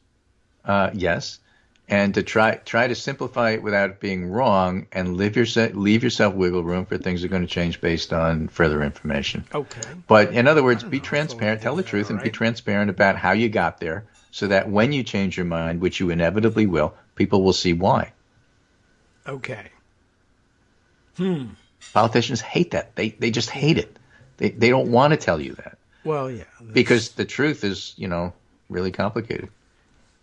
Yes, and to try to simplify it without it being wrong, and leave yourself wiggle room for things that are going to change based on further information. Okay. But in other words, be transparent, tell the truth, and be transparent about how you got there, so that when you change your mind, which you inevitably will, people will see why. Okay. Politicians hate that. They just hate it. They don't want to tell you that. Well, yeah. Because the truth is, really complicated.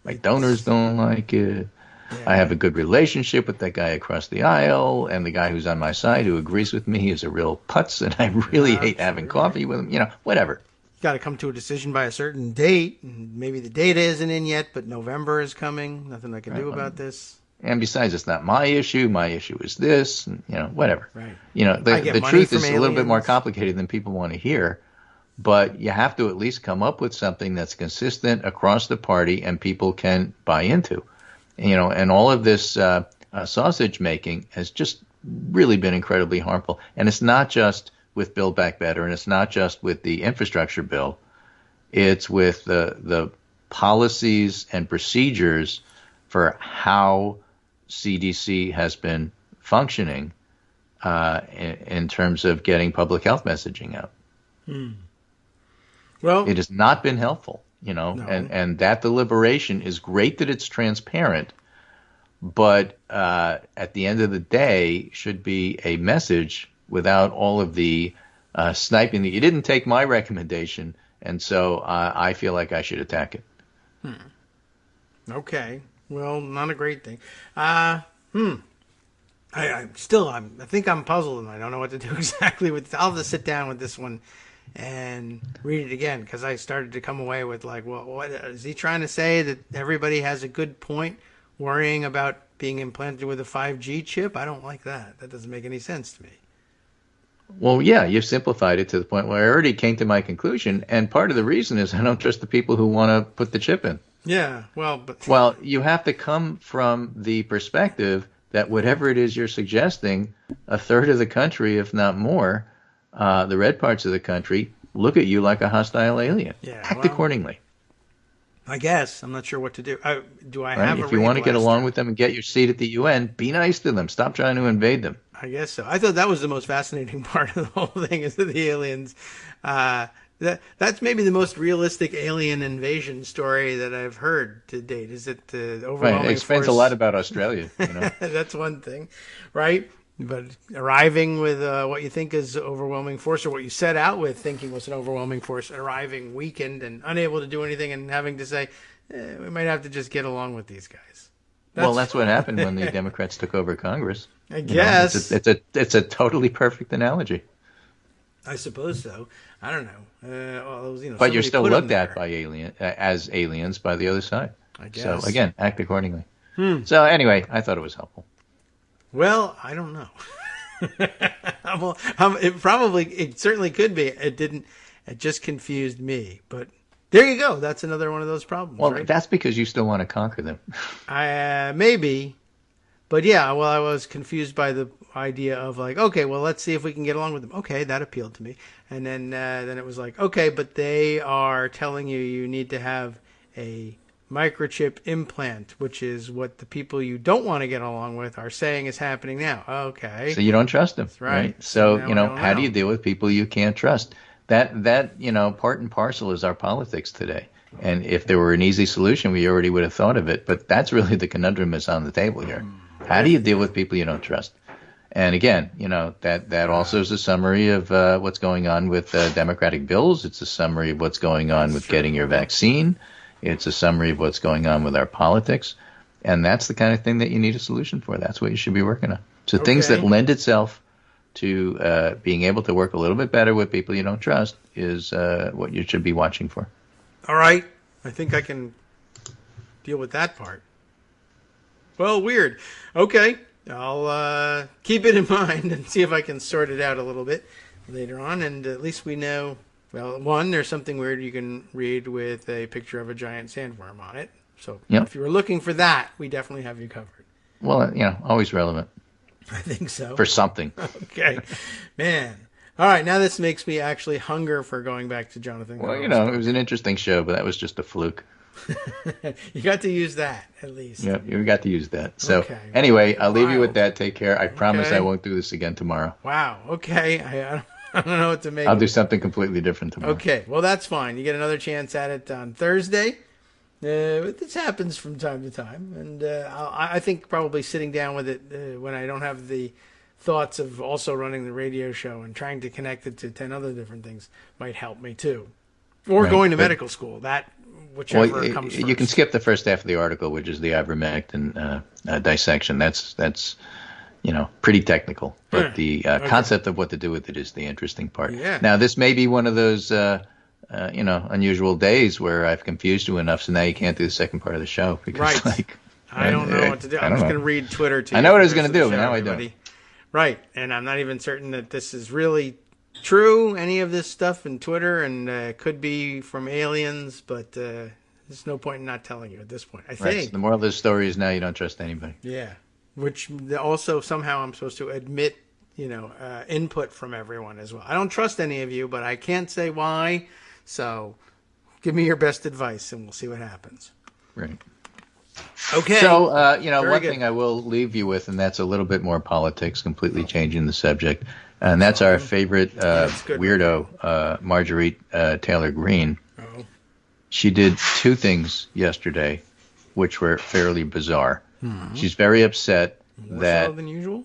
My donors don't like it. Yeah. I have a good relationship with that guy across the aisle, and the guy who's on my side who agrees with me is a real putz, and I really hate having coffee with him. Whatever. You got to come to a decision by a certain date, and maybe the data isn't in yet, but November is coming. Nothing I can do about this. And besides, it's not my issue. My issue is this, and, whatever. Right. The truth is a little bit more complicated than people want to hear. But you have to at least come up with something that's consistent across the party and people can buy into. And all of this sausage making has just really been incredibly harmful. And it's not just with Build Back Better, and it's not just with the infrastructure bill. It's with the policies and procedures for how CDC has been functioning in terms of getting public health messaging out. Well, it has not been helpful, no. and that deliberation is great that it's transparent, but at the end of the day should be a message without all of the sniping that you didn't take my recommendation, and so I feel like I should attack it. Okay. Well, not a great thing. I think I'm puzzled, and I don't know what to do exactly with. I'll have to sit down with this one and read it again, because I started to come away with well, what is he trying to say? That everybody has a good point worrying about being implanted with a 5G chip? I don't like that. That doesn't make any sense to me. Well, yeah, you've simplified it to the point where I already came to my conclusion, and part of the reason is I don't trust the people who want to put the chip in. Yeah, well, but... Well, you have to come from the perspective that whatever it is you're suggesting, a third of the country, if not more, the red parts of the country, look at you like a hostile alien. Yeah, Act accordingly. I guess. I'm not sure what to do. Do I right? have If you want to get along with them and get your seat at the UN, be nice to them. Stop trying to invade them. I guess so. I thought that was the most fascinating part of the whole thing is the aliens. That's maybe the most realistic alien invasion story that I've heard to date. Is it the overwhelming Right. It explains a lot about Australia. You know? That's one thing, right? But arriving with what you think is overwhelming force, or what you set out with thinking was an overwhelming force, arriving weakened and unable to do anything, and having to say, we might have to just get along with these guys. That's what happened when the Democrats took over Congress. I guess it's a totally perfect analogy. I suppose so. I don't know. But you're still looked at by as aliens by the other side. I guess. So again, act accordingly. So anyway, I thought it was helpful. Well, I don't know. It certainly could be. It didn't. It just confused me. But there you go. That's another one of those problems. Well, right? That's because you still want to conquer them. Maybe. But yeah, well, I was confused by the idea of like, okay, well, let's see if we can get along with them. Okay, that appealed to me. And then it was like, okay, but they are telling you need to have a microchip implant, which is what the people you don't want to get along with are saying is happening now. Okay. So you don't trust them. That's right. So, how do you deal with people you can't trust? That part and parcel is our politics today. And if there were an easy solution, we already would have thought of it. But that's really the conundrum that's on the table here. How do you deal with people you don't trust? And again, that also is a summary of what's going on with Democratic bills. It's a summary of what's going on with getting your vaccine. It's a summary of what's going on with our politics. And that's the kind of thing that you need a solution for. That's what you should be working on. So things that lend itself to being able to work a little bit better with people you don't trust is what you should be watching for. All right. I think I can deal with that part. Well, weird. Okay. I'll keep it in mind and see if I can sort it out a little bit later on. And at least we know, well, one, there's something weird you can read with a picture of a giant sandworm on it. So if you were looking for that, we definitely have you covered. Well, always relevant. I think so. For something. Okay. Man. All right. Now this makes me actually hunger for going back to Jonathan. Well, it was an interesting show, but that was just a fluke. You got to use that, at least. Yeah, you got to use that. So anyway, I'll leave you with that. Take care. I promise I won't do this again tomorrow. Wow. Okay. I don't know what to make. I'll do something completely different tomorrow. Okay. Well, that's fine. You get another chance at it on Thursday. This happens from time to time. And I think probably sitting down with it when I don't have the thoughts of also running the radio show and trying to connect it to 10 other different things might help me too. Or going to medical school. Whichever comes first. You can skip the first half of the article, which is the ivermectin dissection. That's pretty technical. But the concept of what to do with it is the interesting part. Yeah. Now, this may be one of those, unusual days where I've confused you enough, so now you can't do the second part of the show. Because, I don't know what to do. I'm just going to read Twitter to you. I know what I was going to do, but now I don't. Right. And I'm not even certain that this is really true, any of this stuff in Twitter, and could be from aliens, but there's no point in not telling you at this point, I think. So the moral of the story is now you don't trust anybody. Yeah. Which also somehow I'm supposed to admit, input from everyone as well. I don't trust any of you, but I can't say why. So give me your best advice and we'll see what happens. Right. Okay. So, one thing I will leave you with, and that's a little bit more politics, completely changing the subject, and that's our favorite weirdo, Marguerite Taylor Greene. Oh. She did two things yesterday, which were fairly bizarre. Mm-hmm. She's very upset more than usual?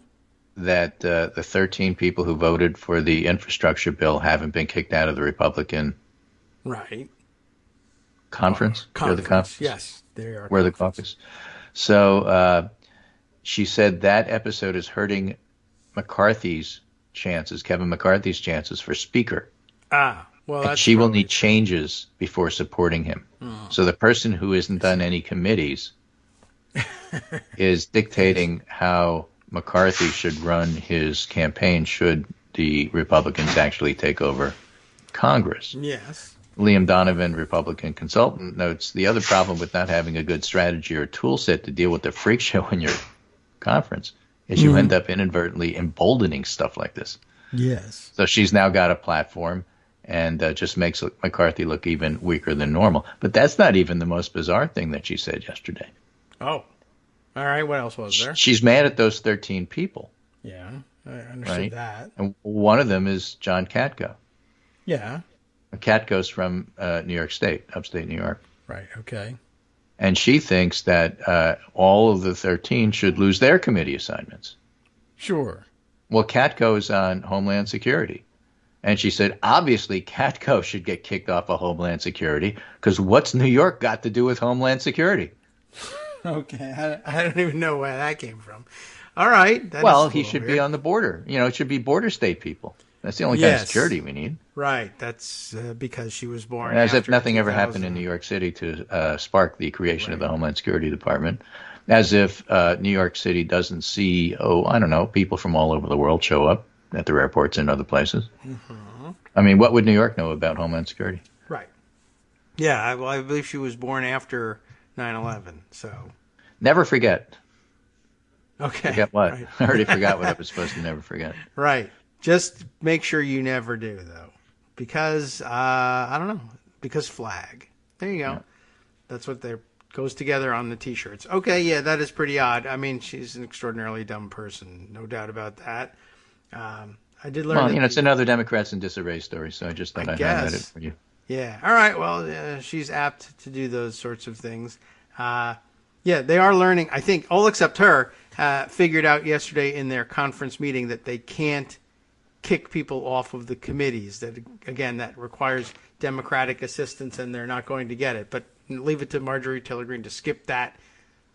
That the 13 people who voted for the infrastructure bill haven't been kicked out of the Republican conference. Conference. Yes, they are. We're the caucus. So she said that episode is hurting Kevin McCarthy's chances for speaker. Well, she will need changes before supporting him. So the person who isn't on any committees is dictating how McCarthy should run his campaign should the Republicans actually take over Congress. Yes. Liam Donovan, Republican consultant, notes the other problem with not having a good strategy or tool set to deal with the freak show in your conference is you end up inadvertently emboldening stuff like this. Yes. So she's now got a platform and just makes McCarthy look even weaker than normal. But that's not even the most bizarre thing that she said yesterday. Oh. All right. What else was there? She's mad at those 13 people. Yeah, I understood that. And one of them is John Katko. Yeah. Katko's from New York State, upstate New York. Right. Okay. And she thinks that all of the 13 should lose their committee assignments. Sure. Well, Katko is on Homeland Security. And she said, obviously, Katko should get kicked off of Homeland Security because what's New York got to do with Homeland Security? Okay. I don't even know where that came from. All right. He should be on the border. It should be border state people. That's the only kind of security we need. Right. That's because she was born as after if nothing 2000. ever happened in New York City to spark the creation of the Homeland Security Department. As if New York City doesn't see, people from all over the world show up at their airports and other places. Mm-hmm. I mean, what would New York know about Homeland Security? Right. Yeah, I believe she was born after 9/11, so. Never forget. Okay. Forget what? Right. I already forgot what I was supposed to never forget. Right. Just make sure you never do, though. Because, I don't know, because flag. There you go. Yeah. That's what goes together on the T-shirts. Okay, yeah, that is pretty odd. I mean, she's an extraordinarily dumb person, no doubt about that. I did learn. Well, it's another Democrats in disarray story, so I just thought I'd highlight it for you. Yeah. All right. Well, she's apt to do those sorts of things. Yeah, they are learning. I think all except her figured out yesterday in their conference meeting that they can't kick people off of the committees. That again, that requires Democratic assistance, and they're not going to get it. But leave it to Marjorie Taylor Greene to skip that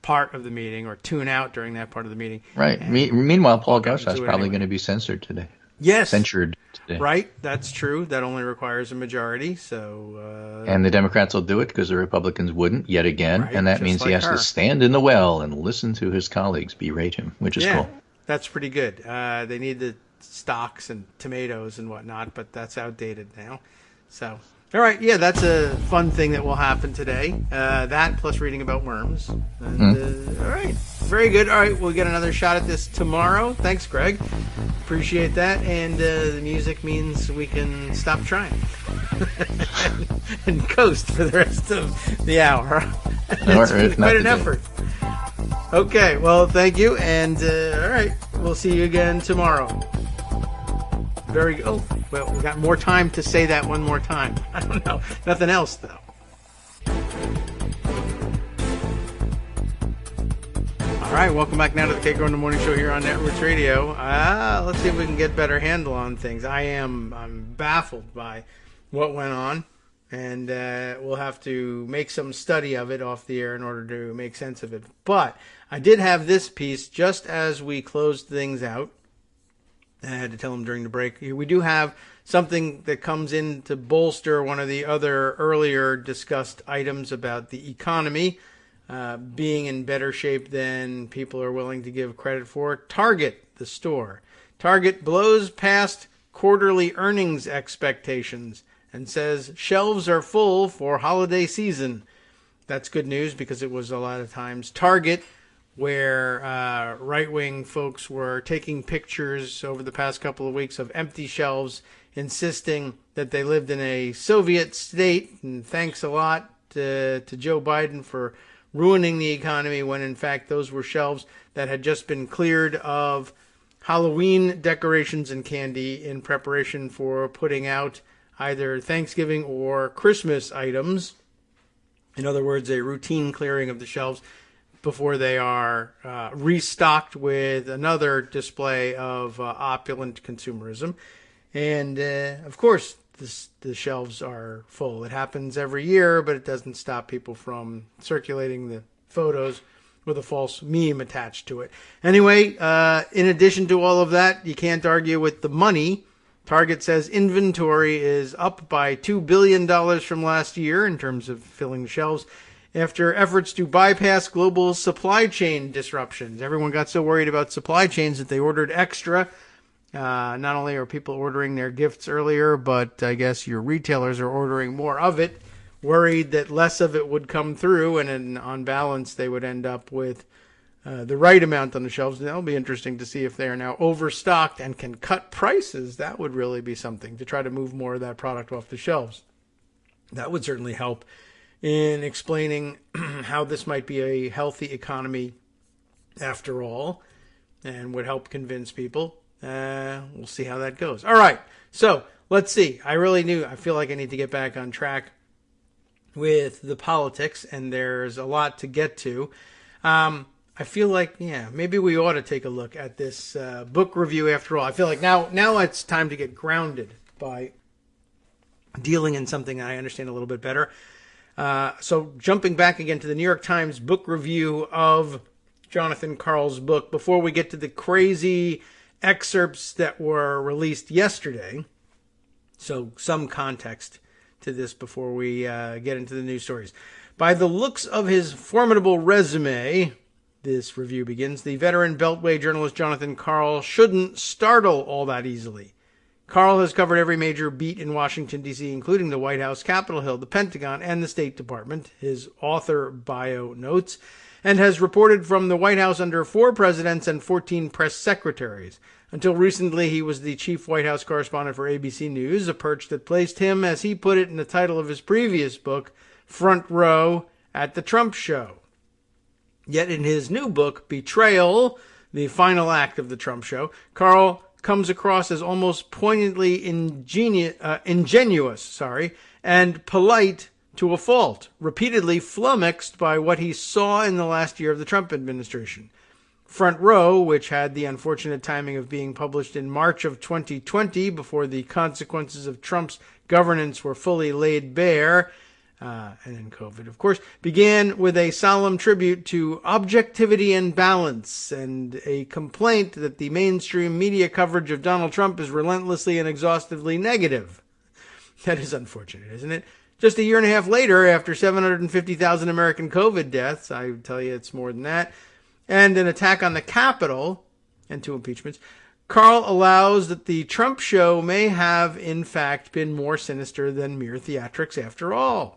part of the meeting or tune out during that part of the meeting. Right. Meanwhile, Paul Gosar is probably going to be censored today. Yes. Censured today. Right. That's true. That only requires a majority. So. And the Democrats will do it because the Republicans wouldn't yet again. Right, and that means he has to stand in the well and listen to his colleagues berate him, which is cool. That's pretty good. They need the stocks and tomatoes and whatnot, but that's outdated now. So. All right, yeah, that's a fun thing that will happen today. That plus reading about worms. And, all right, very good. All right, we'll get another shot at this tomorrow. Thanks, Greg. Appreciate that. And the music means we can stop trying and coast for the rest of the hour. It's been quite an effort. Okay, well, thank you. And all right, we'll see you again tomorrow. Very good. Oh, well, we got more time to say that one more time. I don't know. Nothing else, though. All right, welcome back now to the Kagro in the Morning Show here on Networks Radio. Let's see if we can get a better handle on things. I'm baffled by what went on, and we'll have to make some study of it off the air in order to make sense of it. But I did have this piece just as we closed things out. I had to tell him during the break. We do have something that comes in to bolster one of the other earlier discussed items about the economy being in better shape than people are willing to give credit for. Target, the store. Target blows past quarterly earnings expectations and says shelves are full for holiday season. That's good news because it was a lot of times Target, where right-wing folks were taking pictures over the past couple of weeks of empty shelves, insisting that they lived in a Soviet state, and thanks a lot to Joe Biden for ruining the economy, when in fact those were shelves that had just been cleared of Halloween decorations and candy in preparation for putting out either Thanksgiving or Christmas items. In other words, a routine clearing of the shelves before they are restocked with another display of opulent consumerism. And, of course, the shelves are full. It happens every year, but it doesn't stop people from circulating the photos with a false meme attached to it. Anyway, in addition to all of that, you can't argue with the money. Target says inventory is up by $2 billion from last year in terms of filling the shelves, after efforts to bypass global supply chain disruptions. Everyone got so worried about supply chains that they ordered extra. Not only are people ordering their gifts earlier, but I guess your retailers are ordering more of it, worried that less of it would come through, and on balance they would end up with the right amount on the shelves. And that'll be interesting to see if they are now overstocked and can cut prices. That would really be something to try to move more of that product off the shelves. That would certainly help in explaining how this might be a healthy economy after all, and would help convince people. We'll see how that goes. All right, so let's see. I feel like I need to get back on track with the politics, and there's a lot to get to. I feel like, maybe we ought to take a look at this book review after all. I feel like now it's time to get grounded by dealing in something I understand a little bit better. So jumping back again to the New York Times book review of Jonathan Karl's book, before we get to the crazy excerpts that were released yesterday. So some context to this before we get into the news stories. By the looks of his formidable resume, this review begins, the veteran Beltway journalist Jonathan Karl shouldn't startle all that easily. Karl has covered every major beat in Washington, D.C., including the White House, Capitol Hill, the Pentagon, and the State Department, his author bio notes, and has reported from the White House under 4 presidents and 14 press secretaries. Until recently, he was the chief White House correspondent for ABC News, a perch that placed him, as he put it in the title of his previous book, front row at the Trump show. Yet in his new book, Betrayal, the final act of the Trump show, Karl comes across as almost poignantly ingenuous, and polite to a fault, repeatedly flummoxed by what he saw in the last year of the Trump administration. Front Row, which had the unfortunate timing of being published in March of 2020 before the consequences of Trump's governance were fully laid bare, and then COVID, of course, began with a solemn tribute to objectivity and balance and a complaint that the mainstream media coverage of Donald Trump is relentlessly and exhaustively negative. That is unfortunate, isn't it? Just a year and a half later, after 750,000 American COVID deaths, I would tell you it's more than that, and an attack on the Capitol, and 2 impeachments, Karl allows that the Trump show may have, in fact, been more sinister than mere theatrics after all.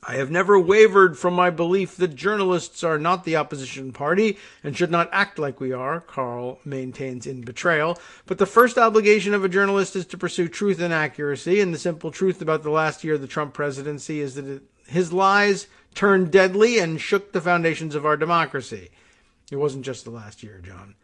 I have never wavered from my belief that journalists are not the opposition party and should not act like we are, Karl maintains in Betrayal. But the first obligation of a journalist is to pursue truth and accuracy, and the simple truth about the last year of the Trump presidency is that his lies turned deadly and shook the foundations of our democracy. It wasn't just the last year, John.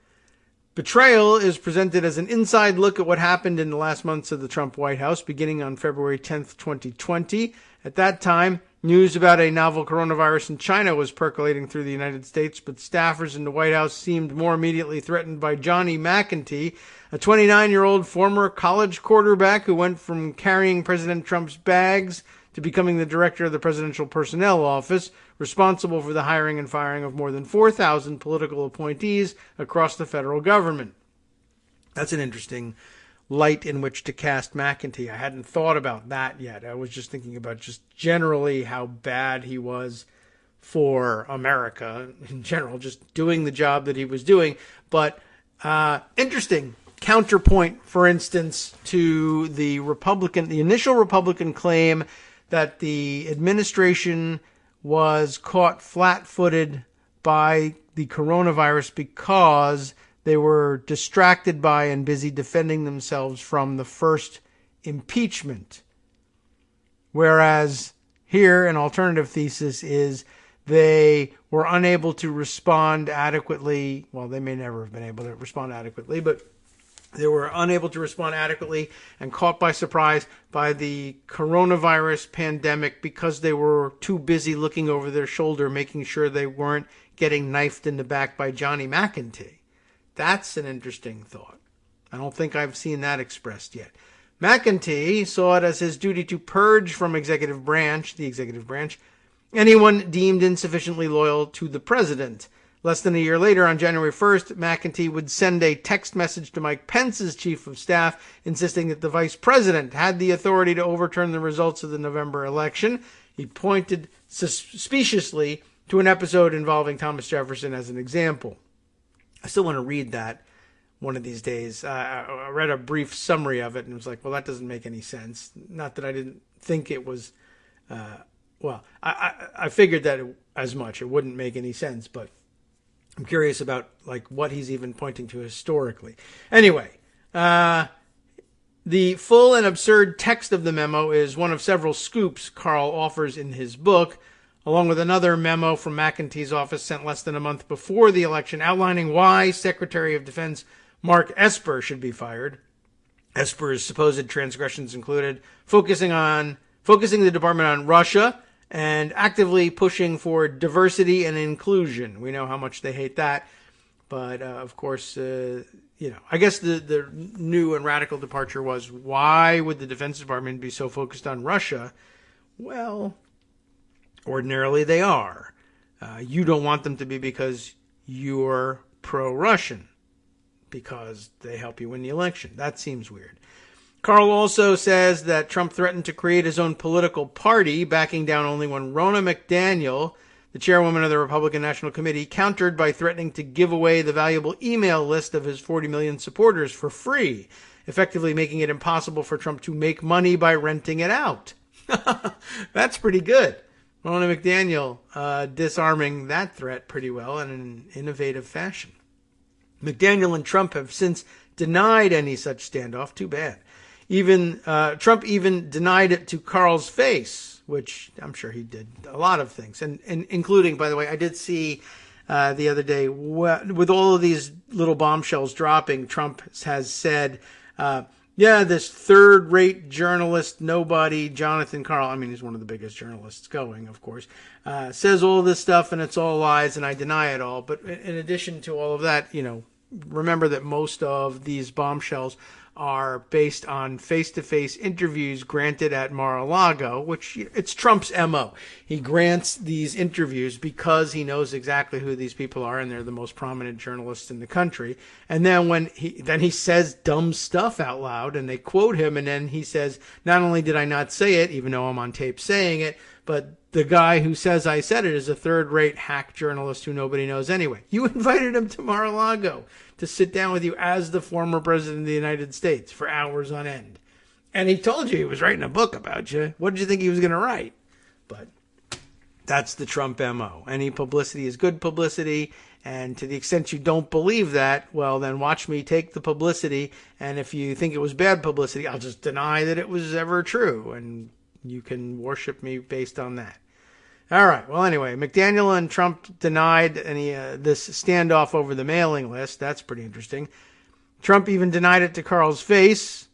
Betrayal is presented as an inside look at what happened in the last months of the Trump White House, beginning on February 10th, 2020. At that time, news about a novel coronavirus in China was percolating through the United States, but staffers in the White House seemed more immediately threatened by Johnny McEntee, a 29-year-old former college quarterback who went from carrying President Trump's bags to becoming the director of the Presidential Personnel Office, responsible for the hiring and firing of more than 4,000 political appointees across the federal government. That's an interesting light in which to cast McEntee. I hadn't thought about that yet. I was just thinking about just generally how bad he was for America in general, just doing the job that he was doing. But interesting counterpoint, for instance, to the initial Republican claim that the administration was caught flat-footed by the coronavirus because they were distracted by and busy defending themselves from the first impeachment. Whereas here, an alternative thesis is they were unable to respond adequately. Well, they may never have been able to respond adequately, but they were unable to respond adequately and caught by surprise by the coronavirus pandemic because they were too busy looking over their shoulder, making sure they weren't getting knifed in the back by Johnny McEntee. That's an interesting thought. I don't think I've seen that expressed yet. McEntee saw it as his duty to purge from the executive branch, anyone deemed insufficiently loyal to the president. Less than a year later, on January 1st, McEntee would send a text message to Mike Pence's chief of staff, insisting that the vice president had the authority to overturn the results of the November election. He pointed suspiciously to an episode involving Thomas Jefferson as an example. I still want to read that one of these days. I read a brief summary of it and was like, well, that doesn't make any sense. Not that I didn't think it was, I figured that as much. It wouldn't make any sense, but I'm curious about like what he's even pointing to historically. Anyway, the full and absurd text of the memo is one of several scoops Carl offers in his book, along with another memo from McEntee's office sent less than a month before the election outlining why Secretary of Defense Mark Esper should be fired. Esper's supposed transgressions included focusing the department on Russia and actively pushing for diversity and inclusion. We know how much they hate that. But, of course, I guess the new and radical departure was, why would the Defense Department be so focused on Russia? Well, ordinarily they are. You don't want them to be because you're pro-Russian, because they help you win the election. That seems weird. Carl also says that Trump threatened to create his own political party, backing down only when Ronna McDaniel, the chairwoman of the Republican National Committee, countered by threatening to give away the valuable email list of his 40 million supporters for free, effectively making it impossible for Trump to make money by renting it out. That's pretty good. Ronna McDaniel disarming that threat pretty well in an innovative fashion. McDaniel and Trump have since denied any such standoff. Too bad. Trump even denied it to Carl's face, which I'm sure he did a lot of things, and including, by the way, I did see the other day, with all of these little bombshells dropping, Trump has said, this third-rate journalist, nobody, Jonathan Karl, I mean, he's one of the biggest journalists going, of course, says all this stuff and it's all lies and I deny it all. But in addition to all of that, remember that most of these bombshells are based on face-to-face interviews granted at Mar-a-Lago, which it's Trump's MO. He grants these interviews because he knows exactly who these people are, and they're the most prominent journalists in the country. And then when he says dumb stuff out loud, and they quote him, and then he says, not only did I not say it, even though I'm on tape saying it, but the guy who says I said it is a third-rate hack journalist who nobody knows anyway. You invited him to Mar-a-Lago to sit down with you as the former president of the United States for hours on end. And he told you he was writing a book about you. What did you think he was going to write? But that's the Trump MO. Any publicity is good publicity. And to the extent you don't believe that, well, then watch me take the publicity. And if you think it was bad publicity, I'll just deny that it was ever true. And you can worship me based on that. All right. Well, anyway, McDaniel and Trump denied any this standoff over the mailing list. That's pretty interesting. Trump even denied it to Carl's face,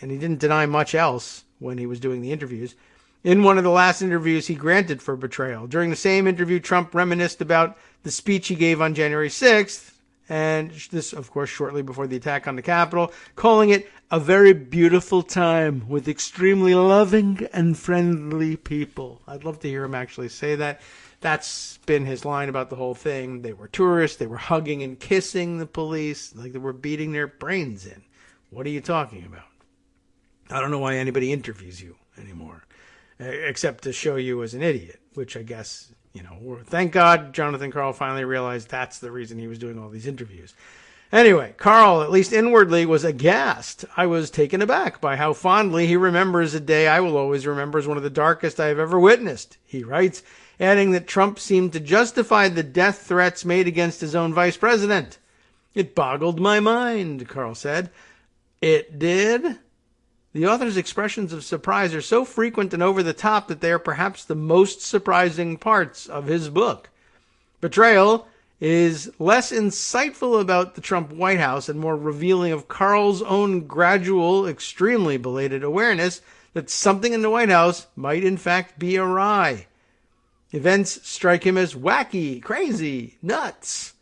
and he didn't deny much else when he was doing the interviews. In one of the last interviews he granted for betrayal. During the same interview, Trump reminisced about the speech he gave on January 6th, and this, of course, shortly before the attack on the Capitol, calling it a very beautiful time with extremely loving and friendly people. I'd love to hear him actually say that. That's been his line about the whole thing. They were tourists. They were hugging and kissing the police like they were beating their brains in. What are you talking about? I don't know why anybody interviews you anymore, except to show you as an idiot, which I guess, thank God Jonathan Karl finally realized that's the reason he was doing all these interviews. Anyway, Karl, at least inwardly, was aghast. I was taken aback by how fondly he remembers a day I will always remember as one of the darkest I have ever witnessed, he writes, adding that Trump seemed to justify the death threats made against his own vice president. It boggled my mind, Karl said. It did? The author's expressions of surprise are so frequent and over the top that they are perhaps the most surprising parts of his book. Betrayal is less insightful about the Trump White House and more revealing of Karl's own gradual, extremely belated awareness that something in the White House might in fact be awry. Events strike him as wacky, crazy, nuts.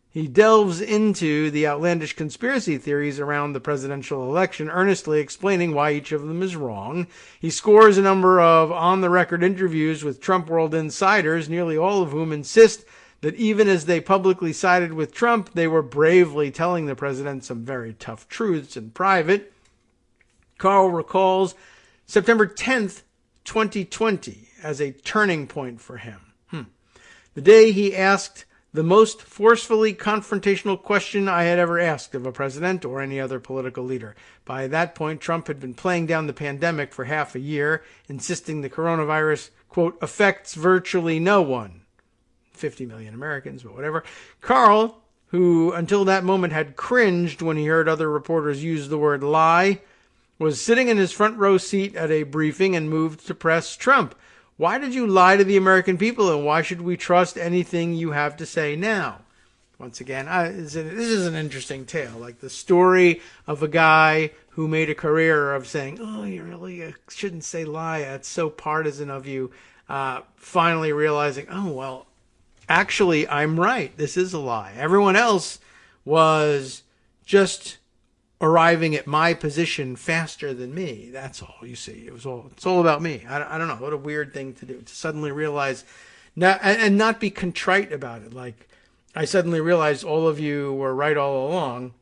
He delves into the outlandish conspiracy theories around the presidential election, earnestly explaining why each of them is wrong. He scores a number of on-the-record interviews with Trump world insiders, nearly all of whom insist that even as they publicly sided with Trump, they were bravely telling the president some very tough truths in private. Karl recalls September 10th, 2020, as a turning point for him. The day he asked the most forcefully confrontational question I had ever asked of a president or any other political leader. By that point, Trump had been playing down the pandemic for half a year, insisting the coronavirus, quote, affects virtually no one. 50 million Americans, but whatever. Carl, who until that moment had cringed when he heard other reporters use the word lie, was sitting in his front row seat at a briefing and moved to press Trump. Why did you lie to the American people, and why should we trust anything you have to say now? Once again, this is an interesting tale, like the story of a guy who made a career of saying, oh, you really shouldn't say lie, that's so partisan of you, finally realizing, oh, well, actually, I'm right, this is a lie. Everyone else was just arriving at my position faster than me. That's all, you see. It's all about me. I don't know. What a weird thing to do, to suddenly realize, and not be contrite about it. Like, I suddenly realized all of you were right all along.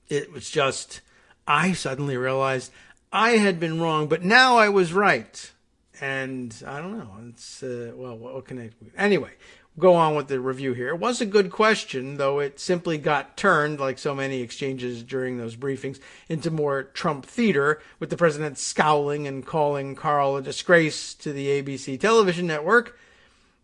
It was just, I suddenly realized I had been wrong, but now I was right. And I don't know. It's, well, what can I, anyway, go on with the review here. It was a good question, though it simply got turned, like so many exchanges during those briefings, into more Trump theater, with the president scowling and calling Carl a disgrace to the ABC television network.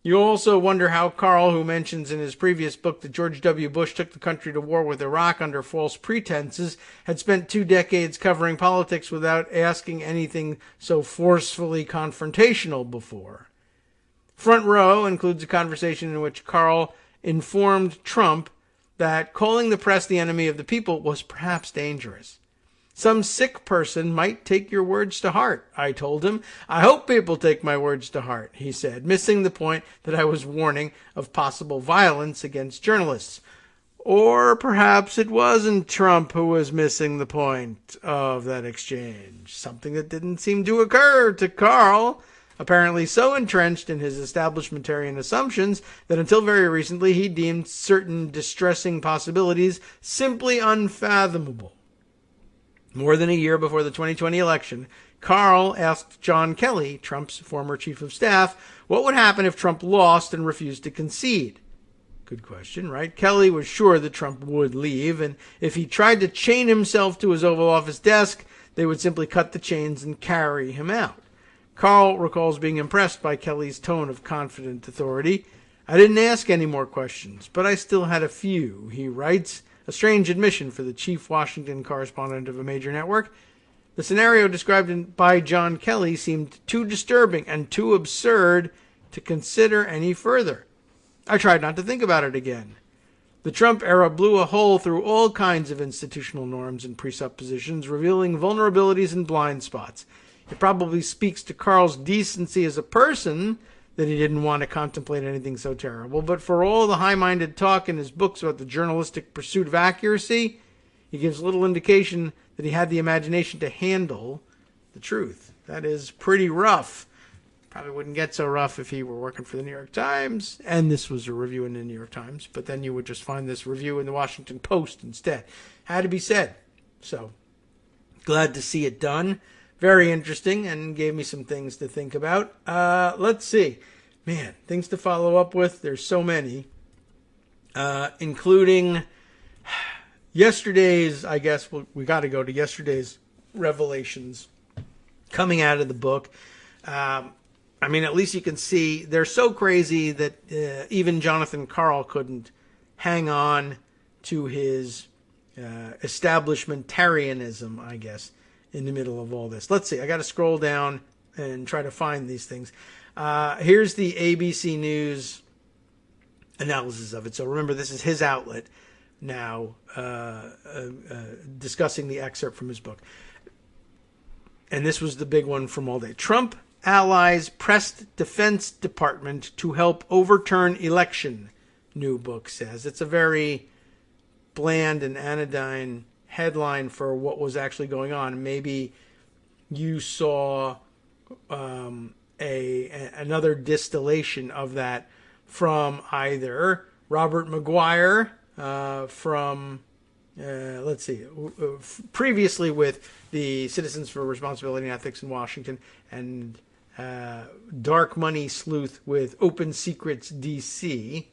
You also wonder how Carl, who mentions in his previous book that George W. Bush took the country to war with Iraq under false pretenses, had spent 2 decades covering politics without asking anything so forcefully confrontational before. Front row includes a conversation in which Carl informed Trump that calling the press the enemy of the people was perhaps dangerous. Some sick person might take your words to heart, I told him. I hope people take my words to heart, he said, missing the point that I was warning of possible violence against journalists. Or perhaps it wasn't Trump who was missing the point of that exchange, something that didn't seem to occur to Carl, apparently so entrenched in his establishmentarian assumptions that until very recently he deemed certain distressing possibilities simply unfathomable. More than a year before the 2020 election, Carl asked John Kelly, Trump's former chief of staff, what would happen if Trump lost and refused to concede. Good question, right? Kelly was sure that Trump would leave, and if he tried to chain himself to his Oval Office desk, they would simply cut the chains and carry him out. Carl recalls being impressed by Kelly's tone of confident authority. I didn't ask any more questions, but I still had a few, he writes. A strange admission for the chief Washington correspondent of a major network. The scenario described by John Kelly seemed too disturbing and too absurd to consider any further. I tried not to think about it again. The Trump era blew a hole through all kinds of institutional norms and presuppositions, revealing vulnerabilities and blind spots. It probably speaks to Carl's decency as a person that he didn't want to contemplate anything so terrible, but for all the high-minded talk in his books about the journalistic pursuit of accuracy, he gives little indication that he had the imagination to handle the truth. That is pretty rough. Probably wouldn't get so rough if he were working for the New York Times, and this was a review in the New York Times, but then you would just find this review in the Washington Post instead. Had to be said. So, glad to see it done. Very interesting, and gave me some things to think about. Let's see. Man, things to follow up with. There's so many. Including yesterday's, I guess, we got to go to yesterday's revelations coming out of the book. I mean, at least you can see they're so crazy that even Jonathan Karl couldn't hang on to his establishmentarianism, I guess, in the middle of all this. Let's see. I got to scroll down and try to find these things. Here's the ABC News analysis of it. So remember, this is his outlet now discussing the excerpt from his book. And this was the big one from all day. Trump allies pressed Defense Department to help overturn election, new book says. It's a very bland and anodyne headline for what was actually going on. Maybe you saw another distillation of that from either Robert Maguire from let's see, previously with the Citizens for Responsibility and Ethics in Washington, and Dark Money Sleuth with Open Secrets DC.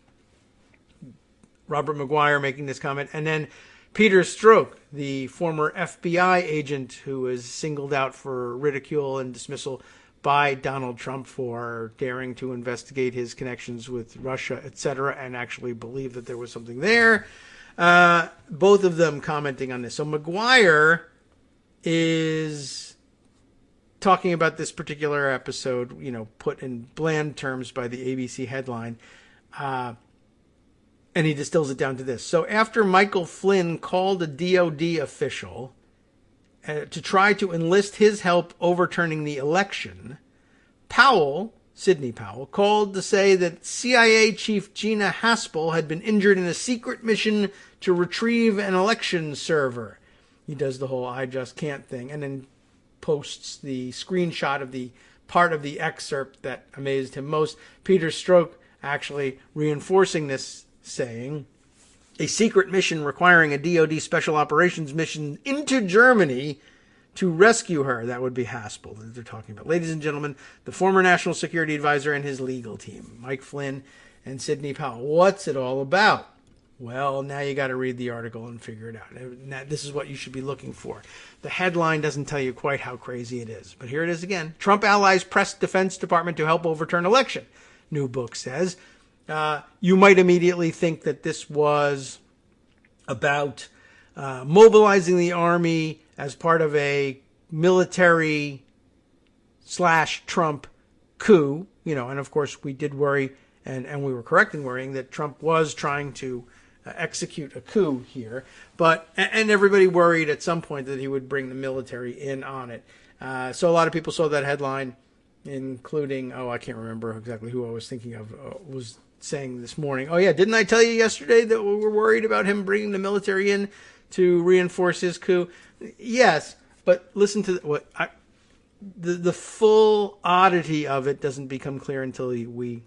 Robert Maguire making this comment, and then Peter Strzok, the former FBI agent who was singled out for ridicule and dismissal by Donald Trump for daring to investigate his connections with Russia, etc., and actually believe that there was something there. Both of them commenting on this. So McGuire is talking about this particular episode, put in bland terms by the ABC headline, and he distills it down to this. So after Michael Flynn called a DOD official to try to enlist his help overturning the election, Sidney Powell, called to say that CIA Chief Gina Haspel had been injured in a secret mission to retrieve an election server. He does the whole I just can't thing and then posts the screenshot of the part of the excerpt that amazed him most. Peter Strzok actually reinforcing this, saying, a secret mission requiring a DoD special operations mission into Germany to rescue her. That would be Haspel that they're talking about. Ladies and gentlemen, the former national security advisor and his legal team, Mike Flynn and Sidney Powell. What's it all about? Well, now you got to read the article and figure it out. Now, this is what you should be looking for. The headline doesn't tell you quite how crazy it is. But here it is again. Trump allies press Defense Department to help overturn election. New book says. You might immediately think that this was about mobilizing the army as part of a military / Trump coup. And of course we did worry, and we were correct in worrying that Trump was trying to execute a coup here. And everybody worried at some point that he would bring the military in on it. So a lot of people saw that headline, including, I can't remember exactly who I was thinking of, was saying this morning, didn't I tell you yesterday that we were worried about him bringing the military in to reinforce his coup? Yes, but listen to the full oddity of it doesn't become clear until we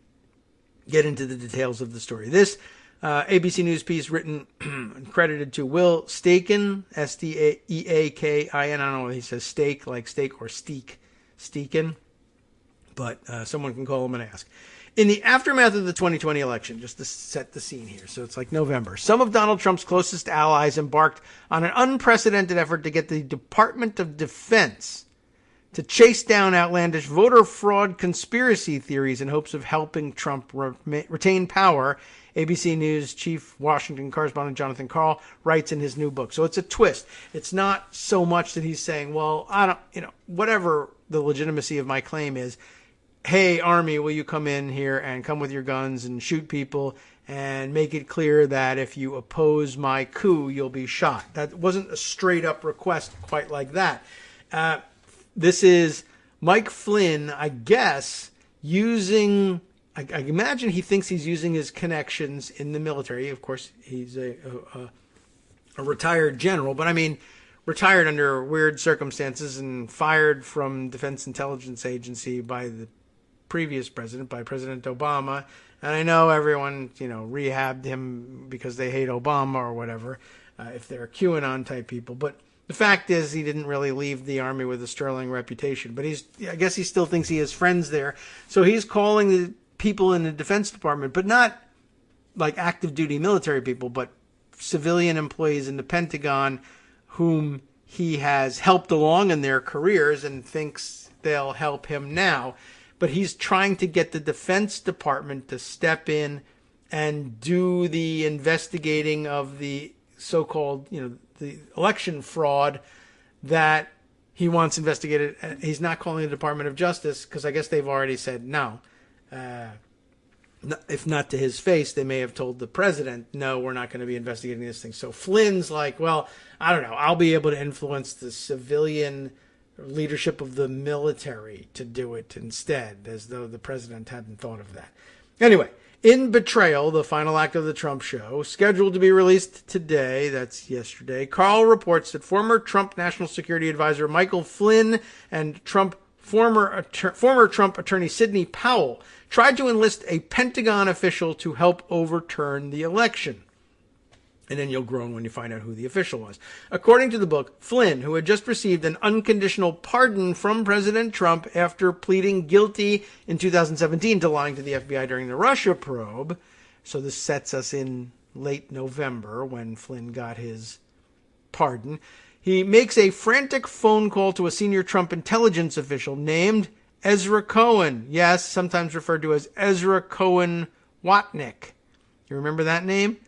get into the details of the story. This ABC News piece written and credited to Will Staken, Steakin. I don't know if he says steak like steak or Steakin, but someone can call him and ask. In the aftermath of the 2020 election, just to set the scene here, so it's like November, some of Donald Trump's closest allies embarked on an unprecedented effort to get the Department of Defense to chase down outlandish voter fraud conspiracy theories in hopes of helping Trump retain power. ABC News chief Washington correspondent Jonathan Karl writes in his new book. So it's a twist. It's not so much that he's saying, well, whatever the legitimacy of my claim is, hey, Army, will you come in here and come with your guns and shoot people and make it clear that if you oppose my coup, you'll be shot. That wasn't a straight up request quite like that. This is Mike Flynn, I guess, using, I imagine he thinks he's using his connections in the military. Of course, he's a retired general, but I mean, retired under weird circumstances and fired from Defense Intelligence Agency by the previous president, by President Obama. And I know everyone, rehabbed him because they hate Obama or whatever, if they're QAnon type people. But the fact is he didn't really leave the Army with a sterling reputation. But I guess he still thinks he has friends there. So he's calling the people in the Defense Department, but not like active duty military people, but civilian employees in the Pentagon whom he has helped along in their careers and thinks they'll help him now. But he's trying to get the Defense Department to step in and do the investigating of the so-called, the election fraud that he wants investigated. He's not calling the Department of Justice because I guess they've already said no. If not to his face, they may have told the president, no, we're not going to be investigating this thing. So Flynn's like, well, I don't know. I'll be able to influence the civilian leadership of the military to do it instead, as though the president hadn't thought of that. Anyway, in Betrayal, the final act of the Trump show, scheduled to be released today, that's yesterday, Karl reports that former Trump National Security Advisor Michael Flynn and former Trump attorney Sidney Powell tried to enlist a Pentagon official to help overturn the election. And then you'll groan when you find out who the official was. According to the book, Flynn, who had just received an unconditional pardon from President Trump after pleading guilty in 2017 to lying to the FBI during the Russia probe, so this sets us in late November when Flynn got his pardon, he makes a frantic phone call to a senior Trump intelligence official named Ezra Cohen, yes, sometimes referred to as Ezra Cohen Watnick. You remember that name?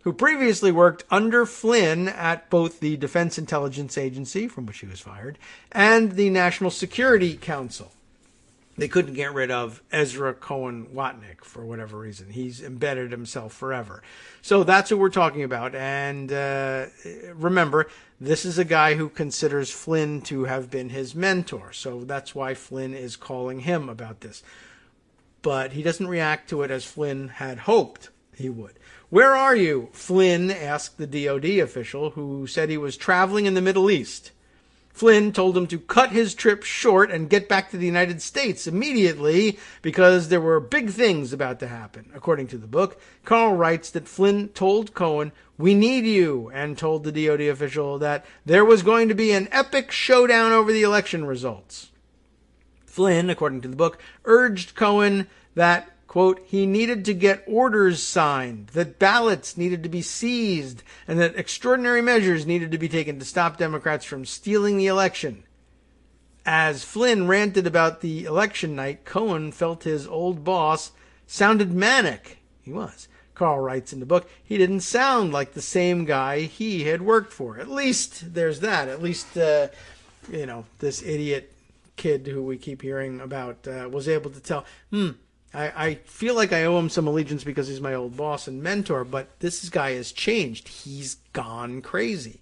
Who previously worked under Flynn at both the Defense Intelligence Agency, from which he was fired, and the National Security Council. They couldn't get rid of Ezra Cohen Watnick for whatever reason. He's embedded himself forever. So that's who we're talking about. And remember, this is a guy who considers Flynn to have been his mentor. So that's why Flynn is calling him about this. But he doesn't react to it as Flynn had hoped he would. Where are you? Flynn asked the DOD official who said he was traveling in the Middle East. Flynn told him to cut his trip short and get back to the United States immediately because there were big things about to happen. According to the book, Carl writes that Flynn told Cohen, "We need you," and told the DOD official that there was going to be an epic showdown over the election results. Flynn, according to the book, urged Cohen that, quote, he needed to get orders signed, that ballots needed to be seized, and that extraordinary measures needed to be taken to stop Democrats from stealing the election. As Flynn ranted about the election night, Cohen felt his old boss sounded manic. He was. Carl writes in the book, he didn't sound like the same guy he had worked for. At least there's that. At least, this idiot kid who we keep hearing about was able to tell, I feel like I owe him some allegiance because he's my old boss and mentor, but this guy has changed. He's gone crazy.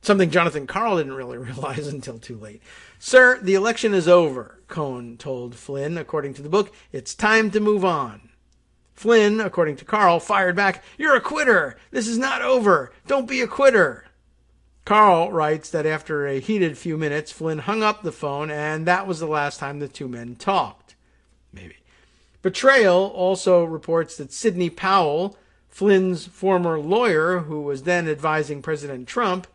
Something Jonathan Karl didn't really realize until too late. Sir, the election is over, Cohen told Flynn, according to the book. It's time to move on. Flynn, according to Karl, fired back, "You're a quitter. This is not over. Don't be a quitter." Karl writes that after a heated few minutes, Flynn hung up the phone, and that was the last time the two men talked. Maybe. Betrayal also reports that Sidney Powell, Flynn's former lawyer who was then advising President Trump,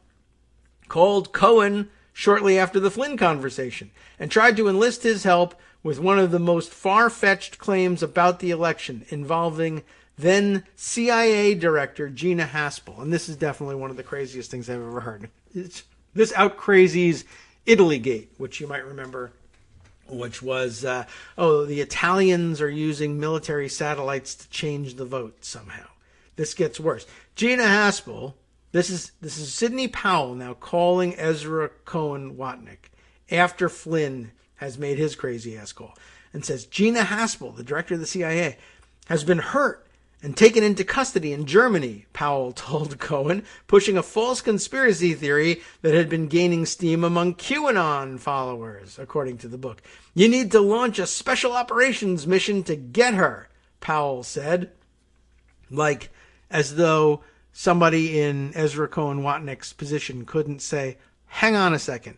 called Cohen shortly after the Flynn conversation and tried to enlist his help with one of the most far-fetched claims about the election involving then CIA Director Gina Haspel. And this is definitely one of the craziest things I've ever heard. This out-crazies Italygate, which you might remember, which was, the Italians are using military satellites to change the vote somehow. This gets worse. Gina Haspel, this is Sidney Powell now calling Ezra Cohen Watnick after Flynn has made his crazy-ass call and says, Gina Haspel, the director of the CIA, has been hurt and taken into custody in Germany, Powell told Cohen, pushing a false conspiracy theory that had been gaining steam among QAnon followers, according to the book. You need to launch a special operations mission to get her, Powell said. Like, as though somebody in Ezra Cohen Watnick's position couldn't say, hang on a second,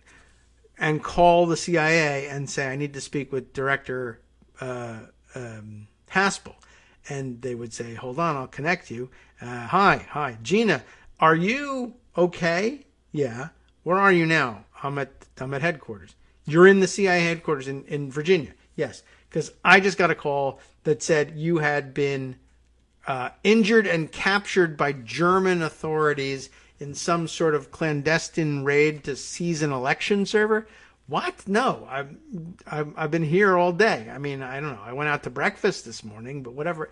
and call the CIA and say, I need to speak with Director Haspel. And they would say, hold on, I'll connect you. Hi, Gina, are you okay? Yeah. Where are you now? I'm at headquarters. You're in the CIA headquarters in Virginia. Yes, because I just got a call that said you had been injured and captured by German authorities in some sort of clandestine raid to seize an election server. What? No, I've been here all day. I mean, I don't know. I went out to breakfast this morning, but whatever,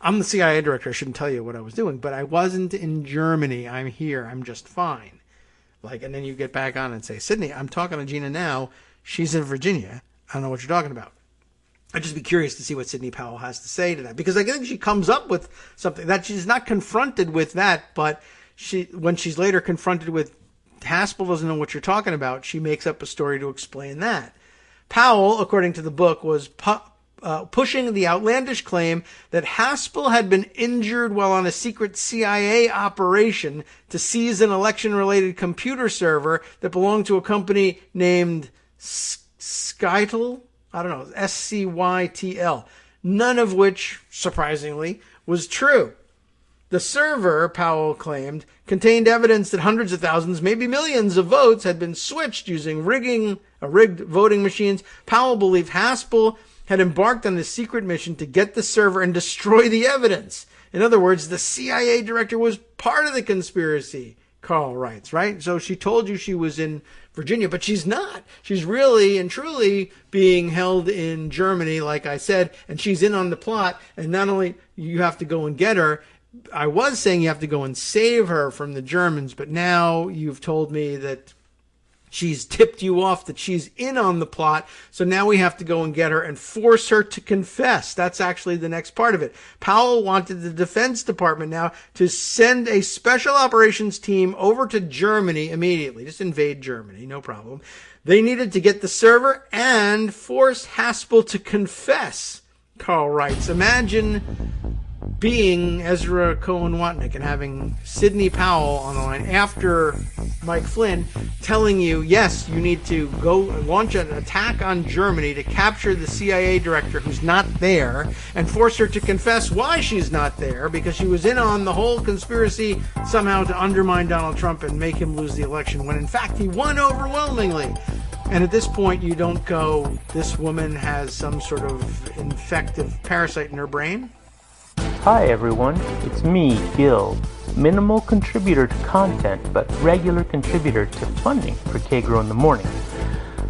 I'm the CIA director. I shouldn't tell you what I was doing, but I wasn't in Germany. I'm here. I'm just fine. And then you get back on and say, Sydney, I'm talking to Gina now. She's in Virginia. I don't know what you're talking about. I'd just be curious to see what Sidney Powell has to say to that, because I think she comes up with something that she's not confronted with that, but when she's later confronted with Haspel doesn't know what you're talking about, she makes up a story to explain that. Powell, according to the book, was pushing the outlandish claim that Haspel had been injured while on a secret CIA operation to seize an election-related computer server that belonged to a company named Scytl. I don't know, Scytl. None of which, surprisingly, was true. The server, Powell claimed, contained evidence that hundreds of thousands, maybe millions of votes had been switched using rigged voting machines. Powell believed Haspel had embarked on a secret mission to get the server and destroy the evidence. In other words, the CIA director was part of the conspiracy, Carl writes, right? So she told you she was in Virginia, but she's not. She's really and truly being held in Germany, like I said, and she's in on the plot. And not only you have to go and get her, I was saying you have to go and save her from the Germans, but now you've told me that she's tipped you off that she's in on the plot. So now we have to go and get her and force her to confess. That's actually the next part of it. Powell wanted the Defense Department now to send a special operations team over to Germany immediately. Just invade Germany, no problem. They needed to get the server and force Haspel to confess, Carl writes. Imagine being Ezra Cohen Watnick and having Sidney Powell on the line after Mike Flynn telling you, yes, you need to go launch an attack on Germany to capture the CIA director who's not there and force her to confess why she's not there, because she was in on the whole conspiracy somehow to undermine Donald Trump and make him lose the election, when in fact he won overwhelmingly. And at this point you don't go, this woman has some sort of infective parasite in her brain? Hi everyone, it's me, Gil. Minimal contributor to content, but regular contributor to funding for Kagro in the morning.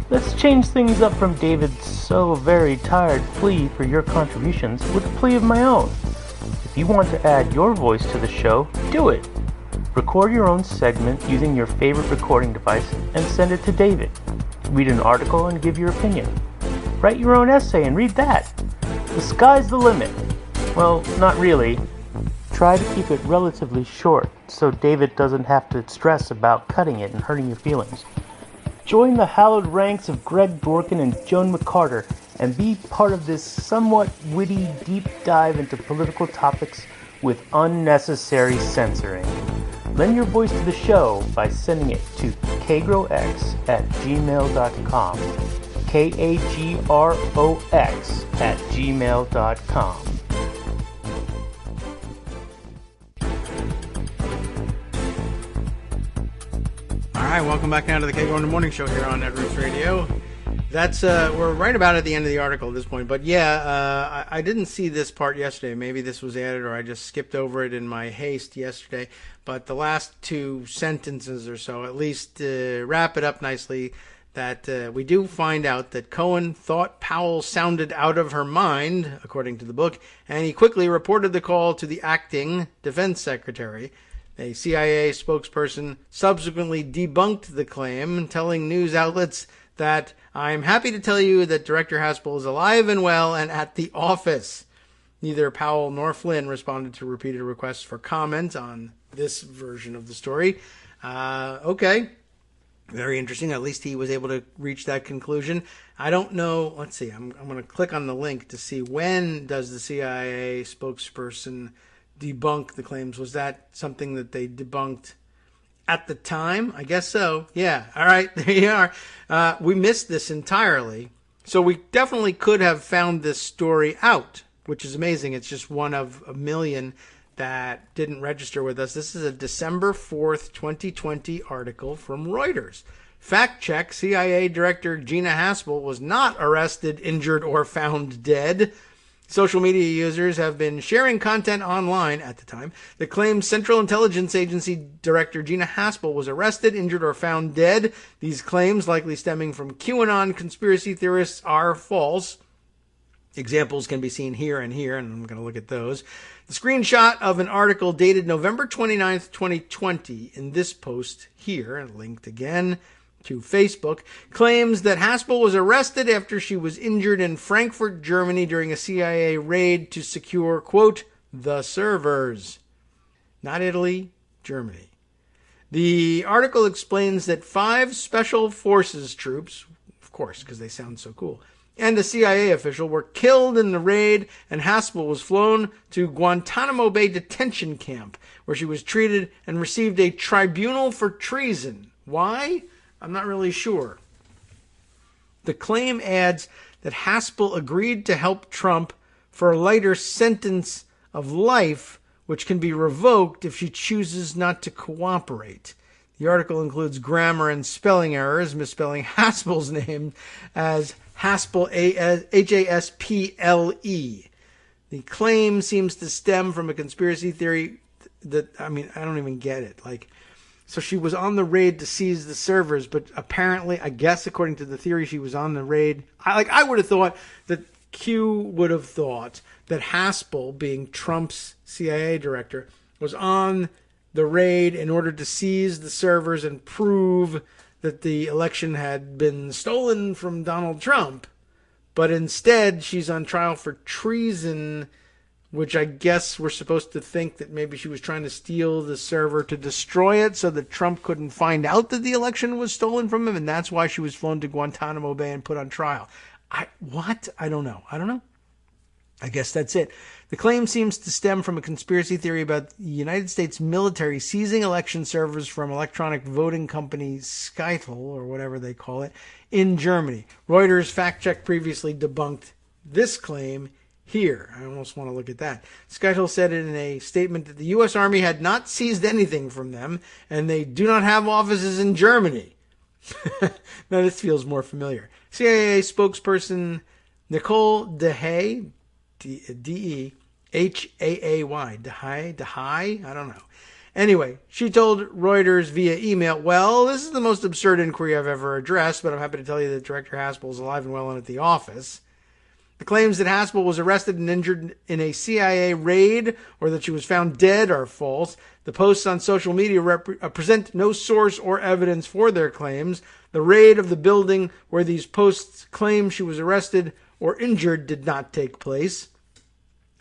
Let's change things up from David's so very tired plea for your contributions with a plea of my own. If you want to add your voice to the show, do it. Record your own segment using your favorite recording device and send it to David. Read an article and give your opinion. Write your own essay and read that. The sky's the limit. Well, not really. Try to keep it relatively short so David doesn't have to stress about cutting it and hurting your feelings. Join the hallowed ranks of Greg Dworkin and Joan McCarter and be part of this somewhat witty deep dive into political topics with unnecessary censoring. Lend your voice to the show by sending it to kagrox@gmail.com. KAGROX@gmail.com. All right, welcome back now to the Kagro in the Morning Show here on Netroots Radio. That's we're right about at the end of the article at this point, but yeah, I didn't see this part yesterday. Maybe this was added, or I just skipped over it in my haste yesterday. But the last two sentences or so, at least, wrap it up nicely. That we do find out that Cohen thought Powell sounded out of her mind, according to the book, and he quickly reported the call to the acting defense secretary. A CIA spokesperson subsequently debunked the claim, telling news outlets that, "I'm happy to tell you that Director Haspel is alive and well and at the office." Neither Powell nor Flynn responded to repeated requests for comment on this version of the story. Okay. Very interesting. At least he was able to reach that conclusion. I don't know. Let's see. I'm going to click on the link to see, when does the CIA spokesperson debunk the claims? Was that something that they debunked at the time? I guess so. Yeah. All right. There you are. We missed this entirely. So we definitely could have found this story out, which is amazing. It's just one of a million that didn't register with us. This is a December 4th, 2020 article from Reuters. Fact check: CIA Director Gina Haspel was not arrested, injured, or found dead. Social media users have been sharing content online at the time that claims Central Intelligence Agency Director Gina Haspel was arrested, injured, or found dead. These claims, likely stemming from QAnon conspiracy theorists, are false. Examples can be seen here and here, and I'm going to look at those. The screenshot of an article dated November 29th, 2020, in this post here, and linked again to Facebook, claims that Haspel was arrested after she was injured in Frankfurt, Germany during a CIA raid to secure, quote, the servers. Not Italy, Germany. The article explains that 5 Special Forces troops, of course, because they sound so cool, and a CIA official were killed in the raid, and Haspel was flown to Guantanamo Bay detention camp, where she was treated and received a tribunal for treason. Why? I'm not really sure. The claim adds that Haspel agreed to help Trump for a lighter sentence of life, which can be revoked if she chooses not to cooperate. The article includes grammar and spelling errors, misspelling Haspel's name as Haspel, Hasple. The claim seems to stem from a conspiracy theory that, I don't even get it. Like, So she was on the raid to seize the servers, but apparently, I guess according to the theory, she was on the raid. I would have thought that Q would have thought that Haspel, being Trump's CIA director, was on the raid in order to seize the servers and prove that the election had been stolen from Donald Trump. But instead, she's on trial for treason, which I guess we're supposed to think that maybe she was trying to steal the server to destroy it so that Trump couldn't find out that the election was stolen from him, and that's why she was flown to Guantanamo Bay and put on trial. What? I don't know. I guess that's it. The claim seems to stem from a conspiracy theory about the United States military seizing election servers from electronic voting company Sykes, or whatever they call it, in Germany. Reuters fact-checked previously debunked this claim here. I almost want to look at that. Sykes said in a statement that the U.S. Army had not seized anything from them, and they do not have offices in Germany. Now this feels more familiar. CIA spokesperson Nicole DeHaay, D-E-H-A-A-Y, DeHaay? I don't know. Anyway, she told Reuters via email, well, this is the most absurd inquiry I've ever addressed, but I'm happy to tell you that Director Haspel is alive and well and at the office. The claims that Haspel was arrested and injured in a CIA raid or that she was found dead are false. The posts on social media present no source or evidence for their claims. The raid of the building where these posts claim she was arrested or injured did not take place.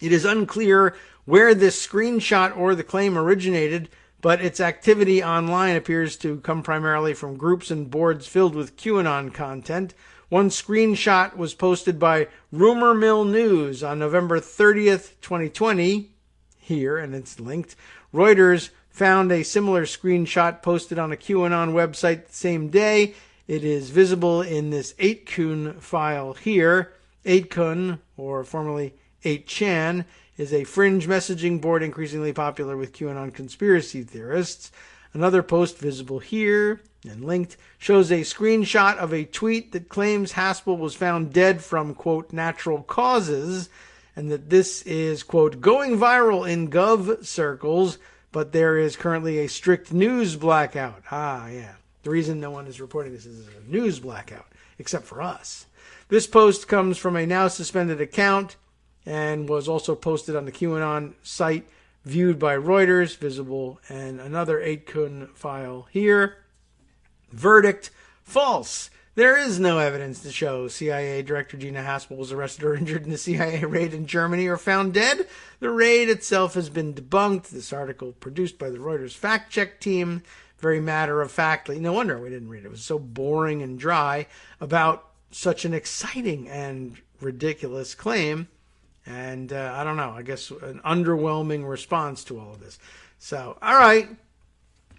It is unclear where this screenshot or the claim originated, but its activity online appears to come primarily from groups and boards filled with QAnon content. One screenshot was posted by Rumor Mill News on November 30th, 2020, here, and it's linked. Reuters found a similar screenshot posted on a QAnon website the same day. It is visible in this 8kun file here. 8kun, or formerly 8chan, is a fringe messaging board increasingly popular with QAnon conspiracy theorists. Another post visible here and linked shows a screenshot of a tweet that claims Haspel was found dead from, quote, natural causes, and that this is, quote, going viral in gov circles, but there is currently a strict news blackout. Ah, yeah. The reason no one is reporting this is a news blackout, except for us. This post comes from a now suspended account and was also posted on the QAnon site viewed by Reuters, visible, and another 8kun file here. Verdict, false. There is no evidence to show CIA Director Gina Haspel was arrested or injured in the CIA raid in Germany or found dead. The raid itself has been debunked. This article produced by the Reuters fact-check team, very matter-of-factly. No wonder we didn't read it. It was so boring and dry about such an exciting and ridiculous claim. And I don't know, I guess an underwhelming response to all of this. So, all right.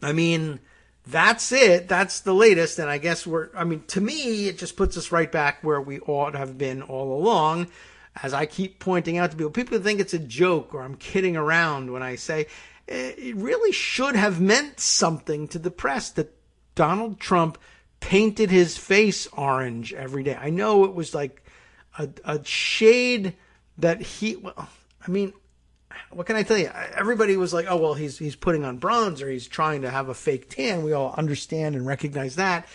I mean, that's it. That's the latest. And I guess to me, it just puts us right back where we ought to have been all along. As I keep pointing out to people think it's a joke or I'm kidding around when I say it really should have meant something to the press that Donald Trump painted his face orange every day. I know it was like a shade that what can I tell you? Everybody was like, oh, well, he's putting on bronze or he's trying to have a fake tan. We all understand and recognize that.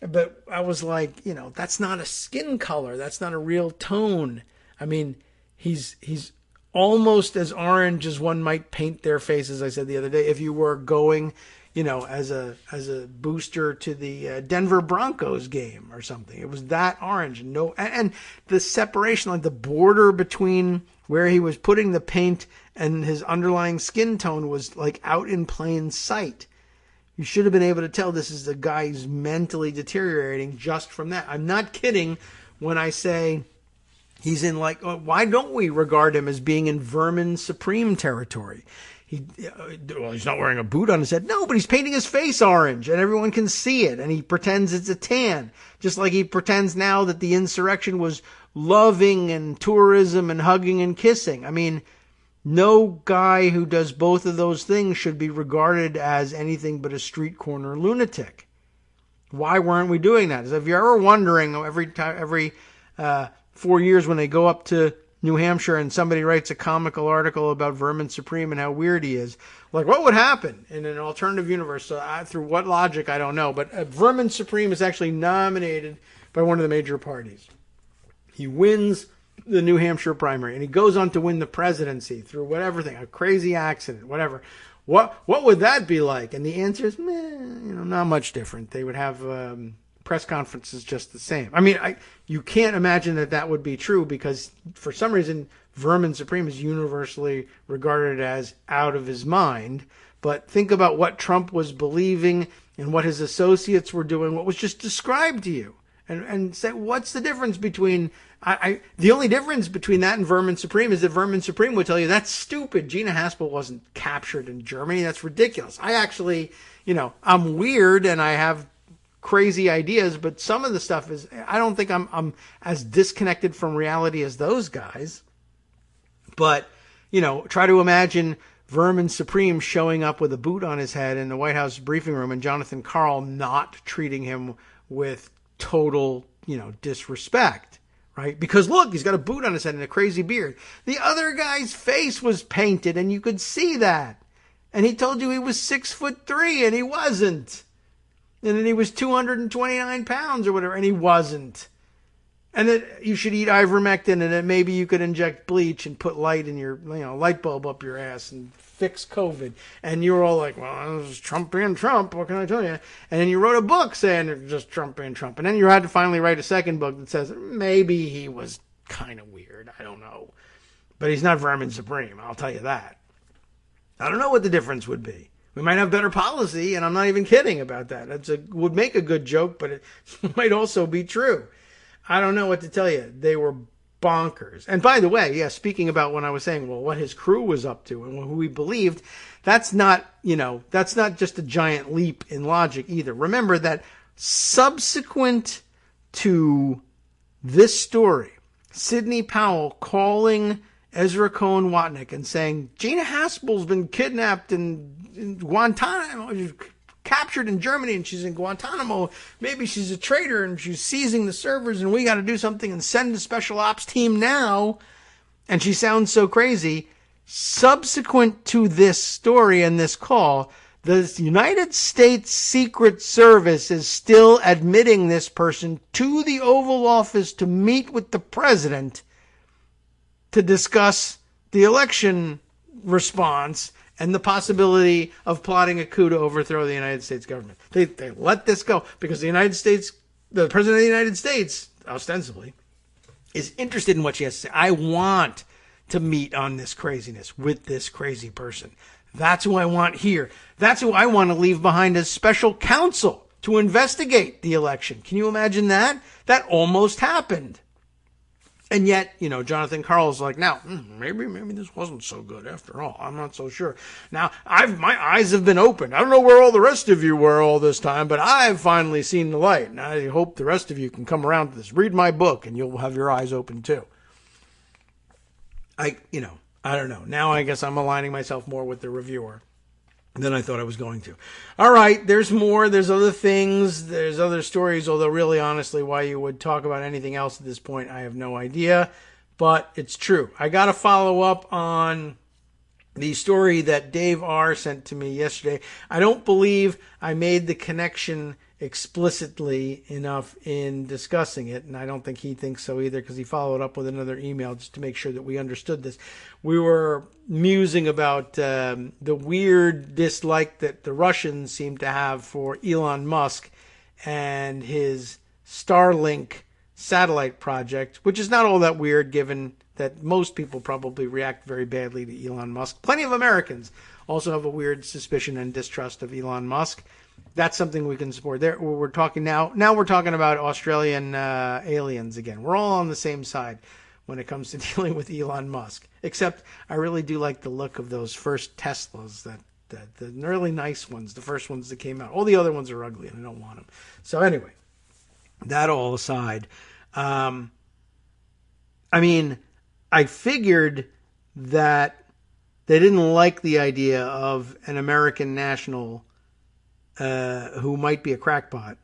But I was like, that's not a skin color. That's not a real tone. I mean, he's almost as orange as one might paint their face, as I said the other day, if you were going, as a booster to the Denver Broncos game or something. It was that orange. And the separation, like the border between where he was putting the paint and his underlying skin tone was like out in plain sight. You should have been able to tell this is a guy who's mentally deteriorating just from that. I'm not kidding when I say he's in why don't we regard him as being in Vermin Supreme territory? He's not wearing a boot on his head. No, but he's painting his face orange and everyone can see it. And he pretends it's a tan. Just like he pretends now that the insurrection was loving and tourism and hugging and kissing. I mean, no guy who does both of those things should be regarded as anything but a street corner lunatic. Why weren't we doing that? If you're ever wondering every 4 years when they go up to New Hampshire and somebody writes a comical article about Vermin Supreme and how weird he is. Like, what would happen in an alternative universe? So through what logic, I don't know. But Vermin Supreme is actually nominated by one of the major parties. He wins the New Hampshire primary, and he goes on to win the presidency through whatever thing, a crazy accident, whatever. What would that be like? And the answer is, not much different. They would have press conferences just the same. I mean, you can't imagine that would be true because for some reason, Vermin Supreme is universally regarded as out of his mind. But think about what Trump was believing and what his associates were doing, what was just described to you. And say, what's the difference between... the only difference between that and Vermin Supreme is that Vermin Supreme would tell you, that's stupid. Gina Haspel wasn't captured in Germany. That's ridiculous. I actually, I'm weird and I have crazy ideas, but some of the stuff is, I don't think I'm as disconnected from reality as those guys. But, try to imagine Vermin Supreme showing up with a boot on his head in the White House briefing room and Jonathan Karl not treating him with total, disrespect, right? Because look, he's got a boot on his head and a crazy beard. The other guy's face was painted and you could see that. And he told you he was 6'3" and he wasn't. And then he was 229 pounds or whatever and he wasn't. And that you should eat ivermectin and that maybe you could inject bleach and put light in your, light bulb up your ass and fix COVID. And you were all like, well, this is Trump being Trump. What can I tell you? And then you wrote a book saying it's just Trump being Trump. And then you had to finally write a second book that says maybe he was kind of weird. I don't know. But he's not Vermin Supreme. I'll tell you that. I don't know what the difference would be. We might have better policy, and I'm not even kidding about that. Would make a good joke, but it might also be true. I don't know what to tell you. They were bonkers. And by the way, speaking about when I was saying, well, what his crew was up to and who he believed, that's not just a giant leap in logic either. Remember that subsequent to this story, Sidney Powell calling Ezra Cohen Watnick and saying, Gina Haspel's been kidnapped in Guantanamo, captured in Germany, and she's in Guantanamo. Maybe she's a traitor and she's seizing the servers and we got to do something and send a special ops team now. And she sounds so crazy. Subsequent to this story and this call, the United States Secret Service is still admitting this person to the Oval Office to meet with the president to discuss the election response and the possibility of plotting a coup to overthrow the United States government. They let this go because the president of the United States, ostensibly, is interested in what she has to say. I want to meet on this craziness with this crazy person. That's who I want here. That's who I want to leave behind as special counsel to investigate the election. Can you imagine that? That almost happened. And yet, Jonathan Karl's like, now, maybe this wasn't so good after all. I'm not so sure. Now, my eyes have been opened. I don't know where all the rest of you were all this time, but I've finally seen the light. And I hope the rest of you can come around to this. Read my book, and you'll have your eyes open too. I don't know. Now I guess I'm aligning myself more with the reviewer than I thought I was going to. All right, there's more. There's other things. There's other stories, although really, honestly, why you would talk about anything else at this point, I have no idea. But it's true. I got to follow up on the story that Dave R. sent to me yesterday. I don't believe I made the connection explicitly enough in discussing it, and I don't think he thinks so either because he followed up with another email just to make sure that we understood this. We were musing about the weird dislike that the Russians seem to have for Elon Musk and his Starlink satellite project, which is not all that weird given that most people probably react very badly to Elon Musk. Plenty of Americans also have a weird suspicion and distrust of Elon Musk. That's something we can support. There, we're talking now. Now we're talking about Australian aliens again. We're all on the same side when it comes to dealing with Elon Musk. Except I really do like the look of those first Teslas, the really nice ones, the first ones that came out. All the other ones are ugly, and I don't want them. So anyway, that all aside, I figured that they didn't like the idea of an American national who might be a crackpot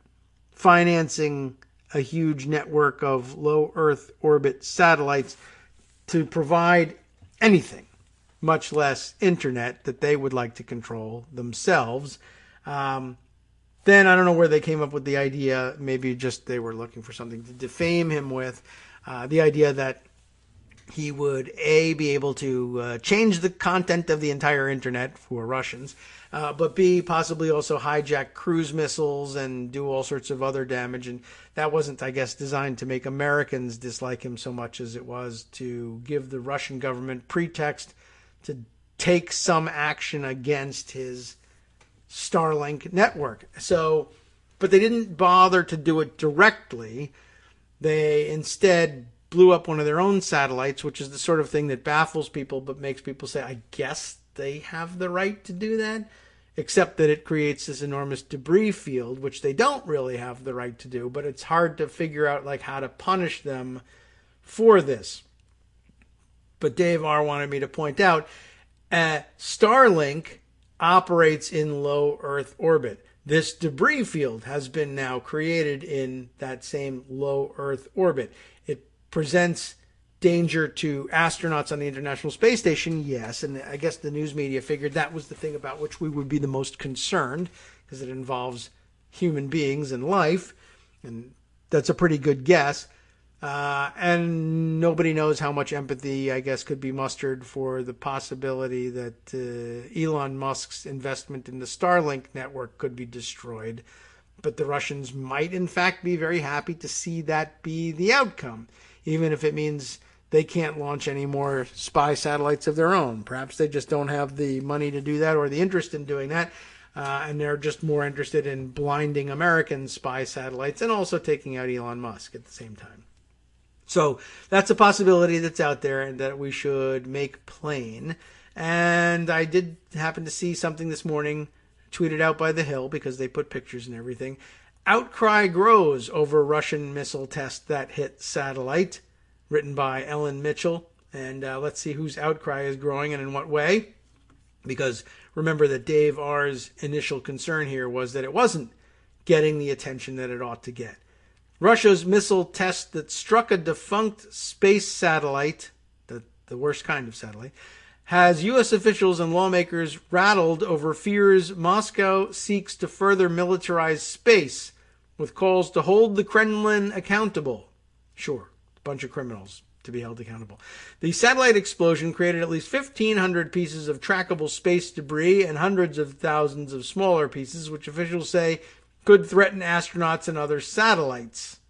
financing a huge network of low Earth orbit satellites to provide anything, much less internet, that they would like to control themselves. Then I don't know where they came up with the idea. Maybe just they were looking for something to defame him with. The idea that he would, A, be able to change the content of the entire internet for Russians, but B, possibly also hijack cruise missiles and do all sorts of other damage. And that wasn't, I guess, designed to make Americans dislike him so much as it was to give the Russian government pretext to take some action against his Starlink network. So, but they didn't bother to do it directly. They instead blew up one of their own satellites, which is the sort of thing that baffles people but makes people say, I guess they have the right to do that, except that it creates this enormous debris field, which they don't really have the right to do, but it's hard to figure out like how to punish them for this. But Dave R. wanted me to point out, Starlink operates in low Earth orbit. This debris field has been now created in that same low Earth orbit. It presents danger to astronauts on the International Space Station, yes, and I guess the news media figured that was the thing about which we would be the most concerned, because it involves human beings and life, and that's a pretty good guess. And nobody knows how much empathy, I guess, could be mustered for the possibility that Elon Musk's investment in the Starlink network could be destroyed. But the Russians might, in fact, be very happy to see that be the outcome, even if it means they can't launch any more spy satellites of their own. Perhaps they just don't have the money to do that or the interest in doing that. And they're just more interested in blinding American spy satellites and also taking out Elon Musk at the same time. So that's a possibility that's out there and that we should make plain. And I did happen to see something this morning tweeted out by The Hill, because they put pictures and everything. Outcry grows over Russian missile test that hit satellite, written by Ellen Mitchell. And let's see whose outcry is growing and in what way. Because remember that Dave R.'s initial concern here was that it wasn't getting the attention that it ought to get. Russia's missile test that struck a defunct space satellite, the worst kind of satellite, has U.S. officials and lawmakers rattled over fears Moscow seeks to further militarize space, with calls to hold the Kremlin accountable. Sure, a bunch of criminals to be held accountable. The satellite explosion created at least 1,500 pieces of trackable space debris and hundreds of thousands of smaller pieces, which officials say could threaten astronauts and other satellites.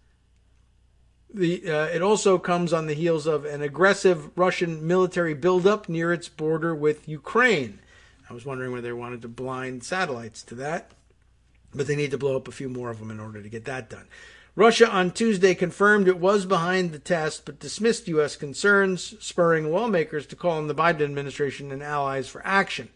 It also comes on the heels of an aggressive Russian military buildup near its border with Ukraine. I was wondering whether they wanted to blind satellites to that, but they need to blow up a few more of them in order to get that done. Russia on Tuesday confirmed it was behind the test, but dismissed U.S. concerns, spurring lawmakers to call on the Biden administration and allies for action.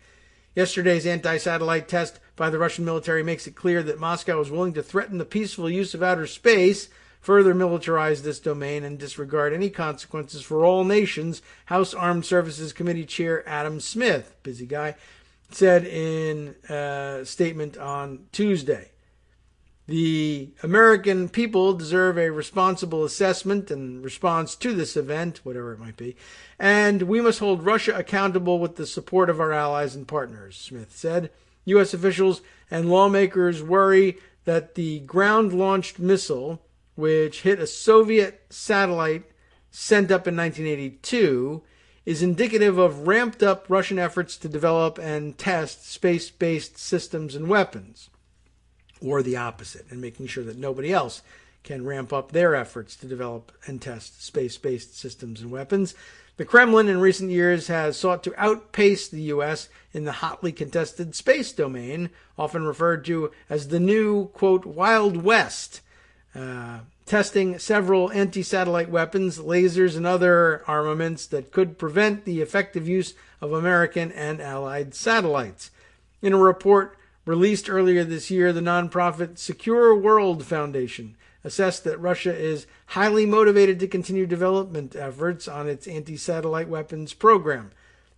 Yesterday's anti-satellite test by the Russian military makes it clear that Moscow is willing to threaten the peaceful use of outer space, further militarize this domain, and disregard any consequences for all nations, House Armed Services Committee Chair Adam Smith, busy guy, said in a statement on Tuesday. The American people deserve a responsible assessment and response to this event, whatever it might be, and we must hold Russia accountable with the support of our allies and partners, Smith said. U.S. officials and lawmakers worry that the ground-launched missile, which hit a Soviet satellite sent up in 1982, is indicative of ramped-up Russian efforts to develop and test space-based systems and weapons, or the opposite, and making sure that nobody else can ramp up their efforts to develop and test space-based systems and weapons. The Kremlin in recent years has sought to outpace the U.S. in the hotly contested space domain, often referred to as the new, quote, Wild West, testing several anti-satellite weapons, lasers, and other armaments that could prevent the effective use of American and allied satellites. In a report released earlier this year, the nonprofit Secure World Foundation assessed that Russia is highly motivated to continue development efforts on its anti-satellite weapons program.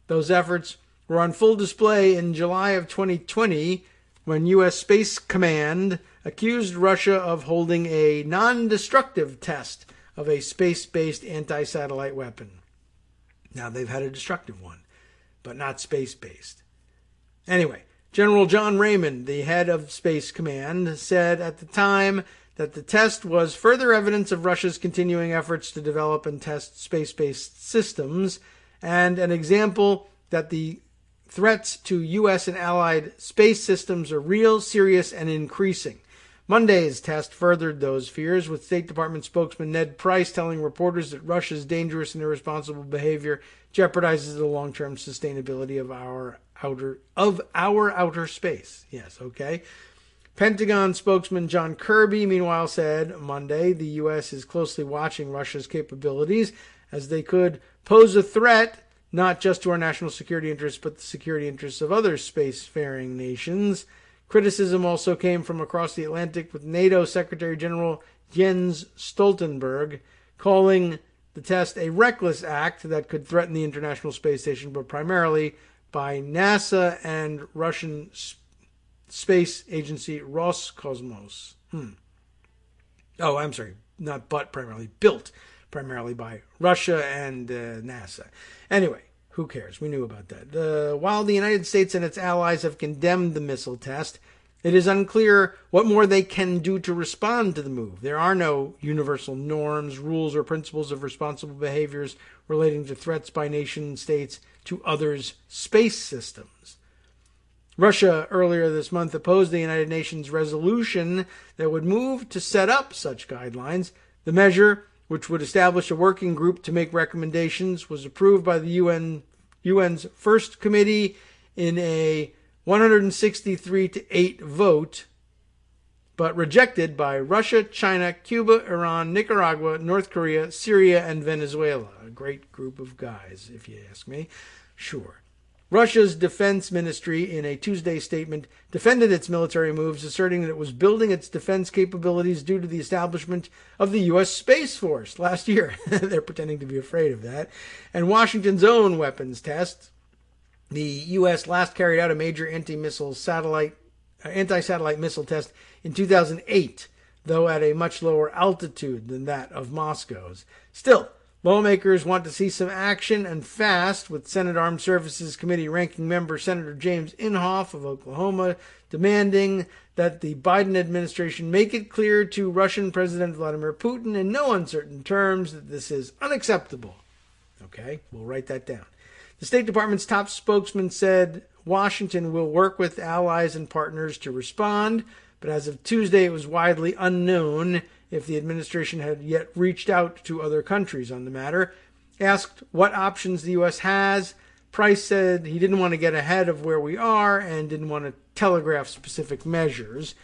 Those efforts were on full display in July of 2020 when U.S. Space Command accused Russia of holding a non-destructive test of a space-based anti-satellite weapon. Now, they've had a destructive one, but not space-based. Anyway, General John Raymond, the head of Space Command, said at the time that the test was further evidence of Russia's continuing efforts to develop and test space-based systems, and an example that the threats to U.S. and allied space systems are real, serious, and increasing. Monday's test furthered those fears, with State Department spokesman Ned Price telling reporters that Russia's dangerous and irresponsible behavior jeopardizes the long-term sustainability of our outer space. Yes, okay. Pentagon spokesman John Kirby, meanwhile, said Monday the U.S. is closely watching Russia's capabilities as they could pose a threat not just to our national security interests, but the security interests of other spacefaring nations. Criticism also came from across the Atlantic, with NATO Secretary General Jens Stoltenberg calling the test a reckless act that could threaten the International Space Station, but primarily by NASA and Russian space agency Roscosmos. Oh, I'm sorry, not but primarily, built primarily by Russia and NASA. Anyway, who cares? We knew about that. While the United States and its allies have condemned the missile test, it is unclear what more they can do to respond to the move. There are no universal norms, rules, or principles of responsible behaviors relating to threats by nation states to others' space systems. Russia earlier this month opposed the United Nations resolution that would move to set up such guidelines. The measure, which would establish a working group to make recommendations, was approved by the UN's First Committee in a 163-8 vote, but rejected by Russia, China, Cuba, Iran, Nicaragua, North Korea, Syria, and Venezuela. A great group of guys, if you ask me. Sure. Russia's defense ministry, in a Tuesday statement, defended its military moves, asserting that it was building its defense capabilities due to the establishment of the U.S. Space Force last year. They're pretending to be afraid of that. And Washington's own weapons tests. The U.S. last carried out a major anti-satellite missile test in 2008, though at a much lower altitude than that of Moscow's. Still, lawmakers want to see some action, and fast, with Senate Armed Services Committee ranking member Senator James Inhofe of Oklahoma demanding that the Biden administration make it clear to Russian President Vladimir Putin in no uncertain terms that this is unacceptable. Okay, we'll write that down. The State Department's top spokesman said Washington will work with allies and partners to respond, but as of Tuesday, it was widely unknown if the administration had yet reached out to other countries on the matter. Asked what options the U.S. has, Price said he didn't want to get ahead of where we are and didn't want to telegraph specific measures.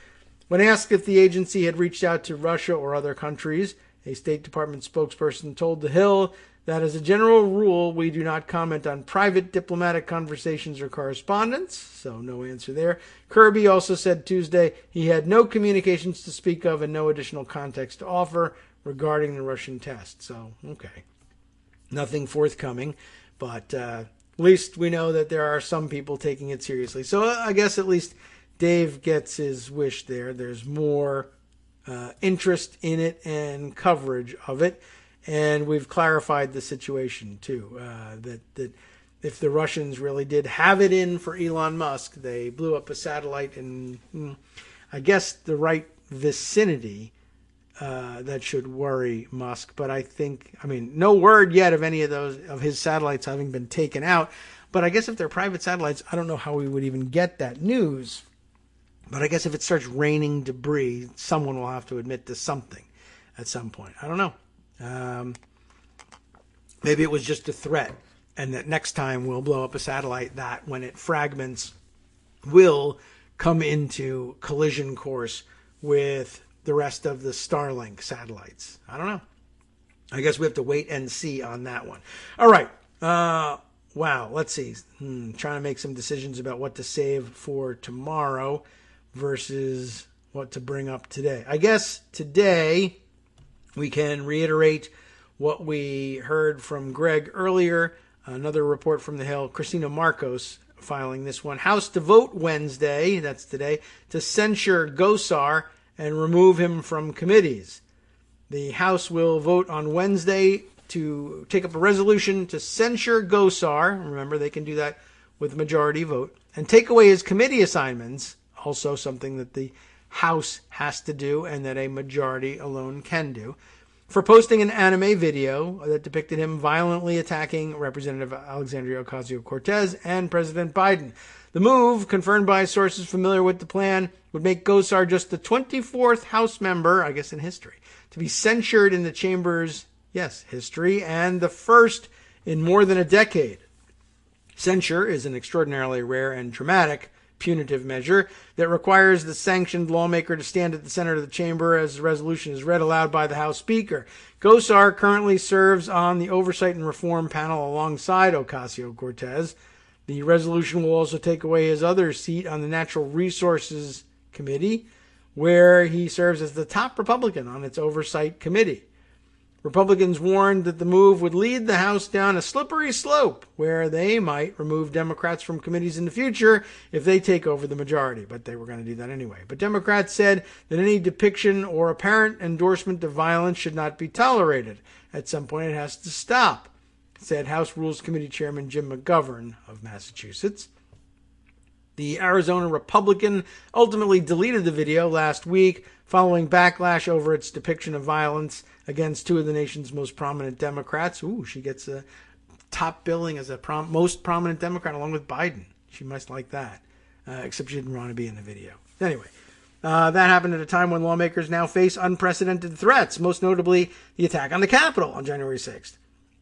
When asked if the agency had reached out to Russia or other countries, a State Department spokesperson told The Hill that as a general rule, we do not comment on private diplomatic conversations or correspondence, so no answer there. Kirby also said Tuesday he had no communications to speak of and no additional context to offer regarding the Russian test. So, okay. Nothing forthcoming, but at least we know that there are some people taking it seriously. So I guess at least Dave gets his wish there. There's more interest in it and coverage of it. And we've clarified the situation, too, that if the Russians really did have it in for Elon Musk, they blew up a satellite in, I guess, the right vicinity, that should worry Musk. But no word yet of any of his satellites having been taken out. But I guess if they're private satellites, I don't know how we would even get that news. But I guess if it starts raining debris, someone will have to admit to something at some point. I don't know. Maybe it was just a threat, and that next time we'll blow up a satellite that, when it fragments, will come into collision course with the rest of the Starlink satellites. I don't know. I guess we have to wait and see on that one. All right. Wow. Let's see. Trying to make some decisions about what to save for tomorrow versus what to bring up today. I guess today we can reiterate what we heard from Greg earlier. Another report from The Hill. Christina Marcos filing this one. House to vote Wednesday, that's today, to censure Gosar and remove him from committees. The House will vote on Wednesday to take up a resolution to censure Gosar. Remember, they can do that with a majority vote, and take away his committee assignments, also something that the House has to do and that a majority alone can do, for posting an anime video that depicted him violently attacking Representative Alexandria Ocasio-Cortez and President Biden. The move, confirmed by sources familiar with the plan, would make Gosar just the 24th House member, I guess in history, to be censured in the chamber's, history, and the first in more than a decade. Censure is an extraordinarily rare and dramatic punitive measure that requires the sanctioned lawmaker to stand at the center of the chamber as the resolution is read aloud by the House Speaker. Gosar currently serves on the Oversight and Reform panel alongside Ocasio-Cortez. The resolution will also take away his other seat on the Natural Resources Committee, where he serves as the top Republican on its Oversight Committee. Republicans warned that the move would lead the House down a slippery slope where they might remove Democrats from committees in the future if they take over the majority, but they were going to do that anyway. But Democrats said that any depiction or apparent endorsement of violence should not be tolerated. At some point it has to stop, said House Rules Committee Chairman Jim McGovern of Massachusetts. The Arizona Republican ultimately deleted the video last week following backlash over its depiction of violence against two of the nation's most prominent Democrats. Ooh, she gets a top billing as a most prominent Democrat along with Biden. She must like that, except she didn't want to be in the video. Anyway, that happened at a time when lawmakers now face unprecedented threats, most notably the attack on the Capitol on January 6th,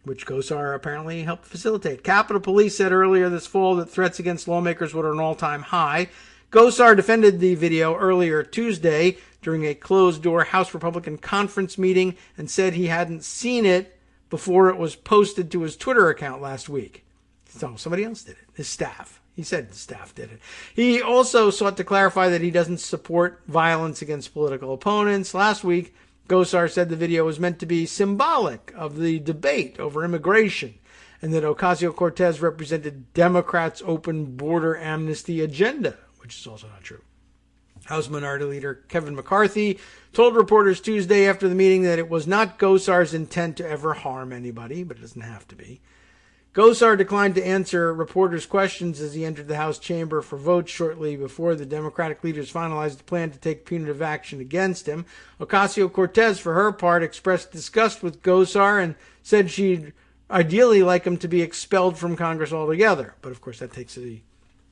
which Gosar apparently helped facilitate. Capitol Police said earlier this fall that threats against lawmakers were at an all-time high. Gosar defended the video earlier Tuesday during a closed-door House Republican conference meeting and said he hadn't seen it before it was posted to his Twitter account last week. So somebody else did it, his staff. He said his staff did it. He also sought to clarify that he doesn't support violence against political opponents. Last week, Gosar said the video was meant to be symbolic of the debate over immigration and that Ocasio-Cortez represented Democrats' open border amnesty agenda, which is also not true. House Minority Leader Kevin McCarthy told reporters Tuesday after the meeting that it was not Gosar's intent to ever harm anybody, but it doesn't have to be. Gosar declined to answer reporters' questions as he entered the House chamber for votes shortly before the Democratic leaders finalized a plan to take punitive action against him. Ocasio-Cortez, for her part, expressed disgust with Gosar and said she'd ideally like him to be expelled from Congress altogether. But, of course, that takes a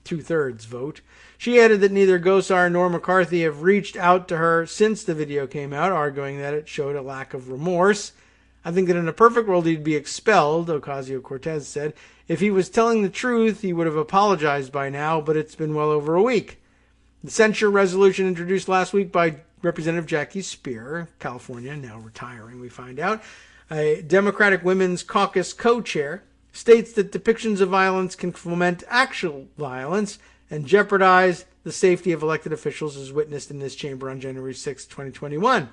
two-thirds vote. She added that neither Gosar nor McCarthy have reached out to her since the video came out, arguing that it showed a lack of remorse. I think that in a perfect world he'd be expelled, Ocasio-Cortez said. If he was telling the truth, he would have apologized by now, but it's been well over a week. The censure resolution introduced last week by Representative Jackie Spear, California, now retiring, we find out, a Democratic Women's Caucus co-chair, states that depictions of violence can foment actual violence and jeopardize the safety of elected officials as witnessed in this chamber on January 6, 2021.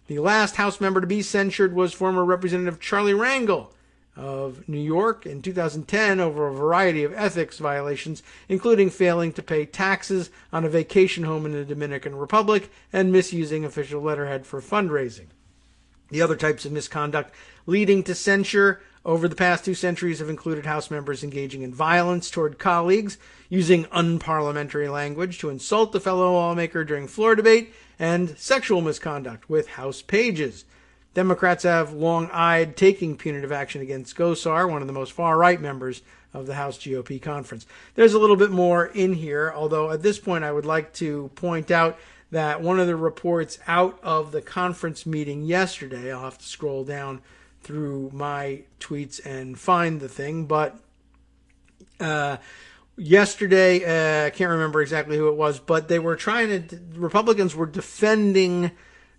The last House member to be censured was former Representative Charlie Rangel of New York in 2010 over a variety of ethics violations, including failing to pay taxes on a vacation home in the Dominican Republic and misusing official letterhead for fundraising. The other types of misconduct leading to censure over the past 2 centuries have included House members engaging in violence toward colleagues, using unparliamentary language to insult a fellow lawmaker during floor debate, and sexual misconduct with House pages. Democrats have long-eyed taking punitive action against Gosar, one of the most far-right members of the House GOP conference. There's a little bit more in here, although at this point I would like to point out that one of the reports out of the conference meeting yesterday, I'll have to scroll down through my tweets and find the thing, but yesterday, I can't remember exactly who it was, but they were Republicans were defending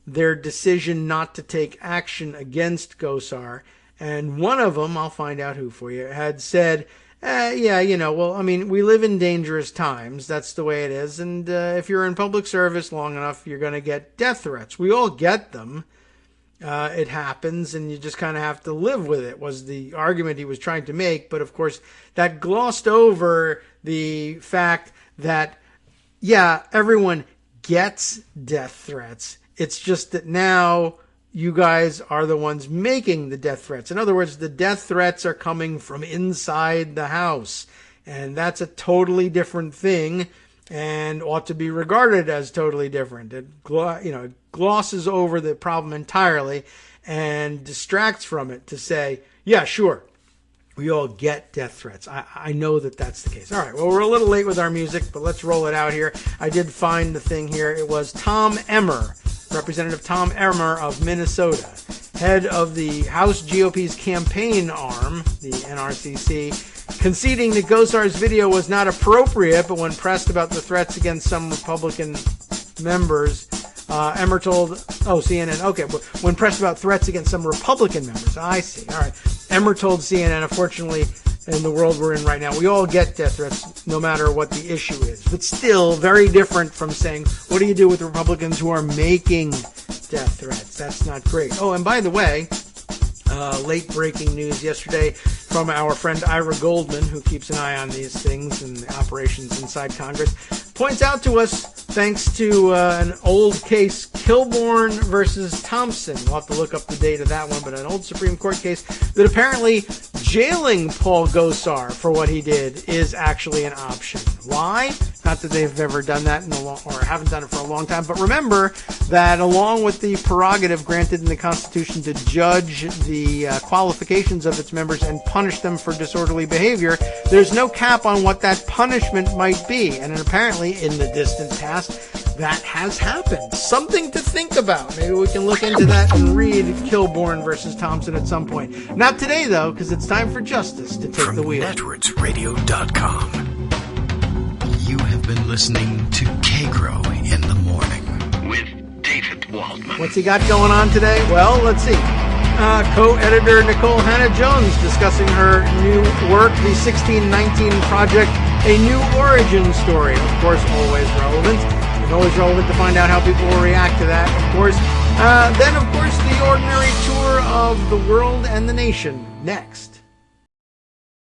their decision not to take action against Gosar, and one of them, I'll find out who for you, had said, we live in dangerous times, that's the way it is, and if you're in public service long enough, you're going to get death threats. We all get them. It happens, and you just kind of have to live with it, was the argument he was trying to make. But, of course, that glossed over the fact that, everyone gets death threats. It's just that now, you guys are the ones making the death threats. In other words, the death threats are coming from inside the house. And that's a totally different thing and ought to be regarded as totally different. It glosses over the problem entirely and distracts from it to say, yeah, sure, we all get death threats. I know that that's the case. All right, well, we're a little late with our music, but let's roll it out here. I did find the thing here. It was Tom Emmer, Representative Tom Emmer of Minnesota, head of the House GOP's campaign arm, the NRCC, conceding that Gosar's video was not appropriate, but when pressed about the threats against some Republican members, Emmer told, CNN, okay, when pressed about threats against some Republican members, I see, all right. Emmer told CNN, unfortunately, in the world we're in right now, we all get death threats no matter what the issue is. But still, very different from saying, what do you do with Republicans who are making death threats? That's not great. Oh, and by the way, late breaking news yesterday from our friend Ira Goldman, who keeps an eye on these things and the operations inside Congress, points out to us, thanks to an old case, Kilbourne versus Thompson. We'll have to look up the date of that one, but an old Supreme Court case that apparently jailing Paul Gosar for what he did is actually an option. Why? Not that they've ever done that or haven't done it for a long time, but remember that along with the prerogative granted in the Constitution to judge the qualifications of its members and punish them for disorderly behavior, there's no cap on what that punishment might be. And apparently, in the distant past, that has happened. Something to think about. Maybe we can look into that and read Kilbourne versus Thompson at some point. Not today, though, because it's time for justice to take the wheel. NetworksRadio.com. You have been listening to Kagro in the Morning with David Waldman. What's he got going on today? Well, let's see. Co-editor Nicole Hannah-Jones discussing her new work, the 1619 Project, A New Origin Story. Of course, always relevant. It's always relevant to find out how people will react to that, of course. Then, of course, the ordinary tour of the world and the nation next.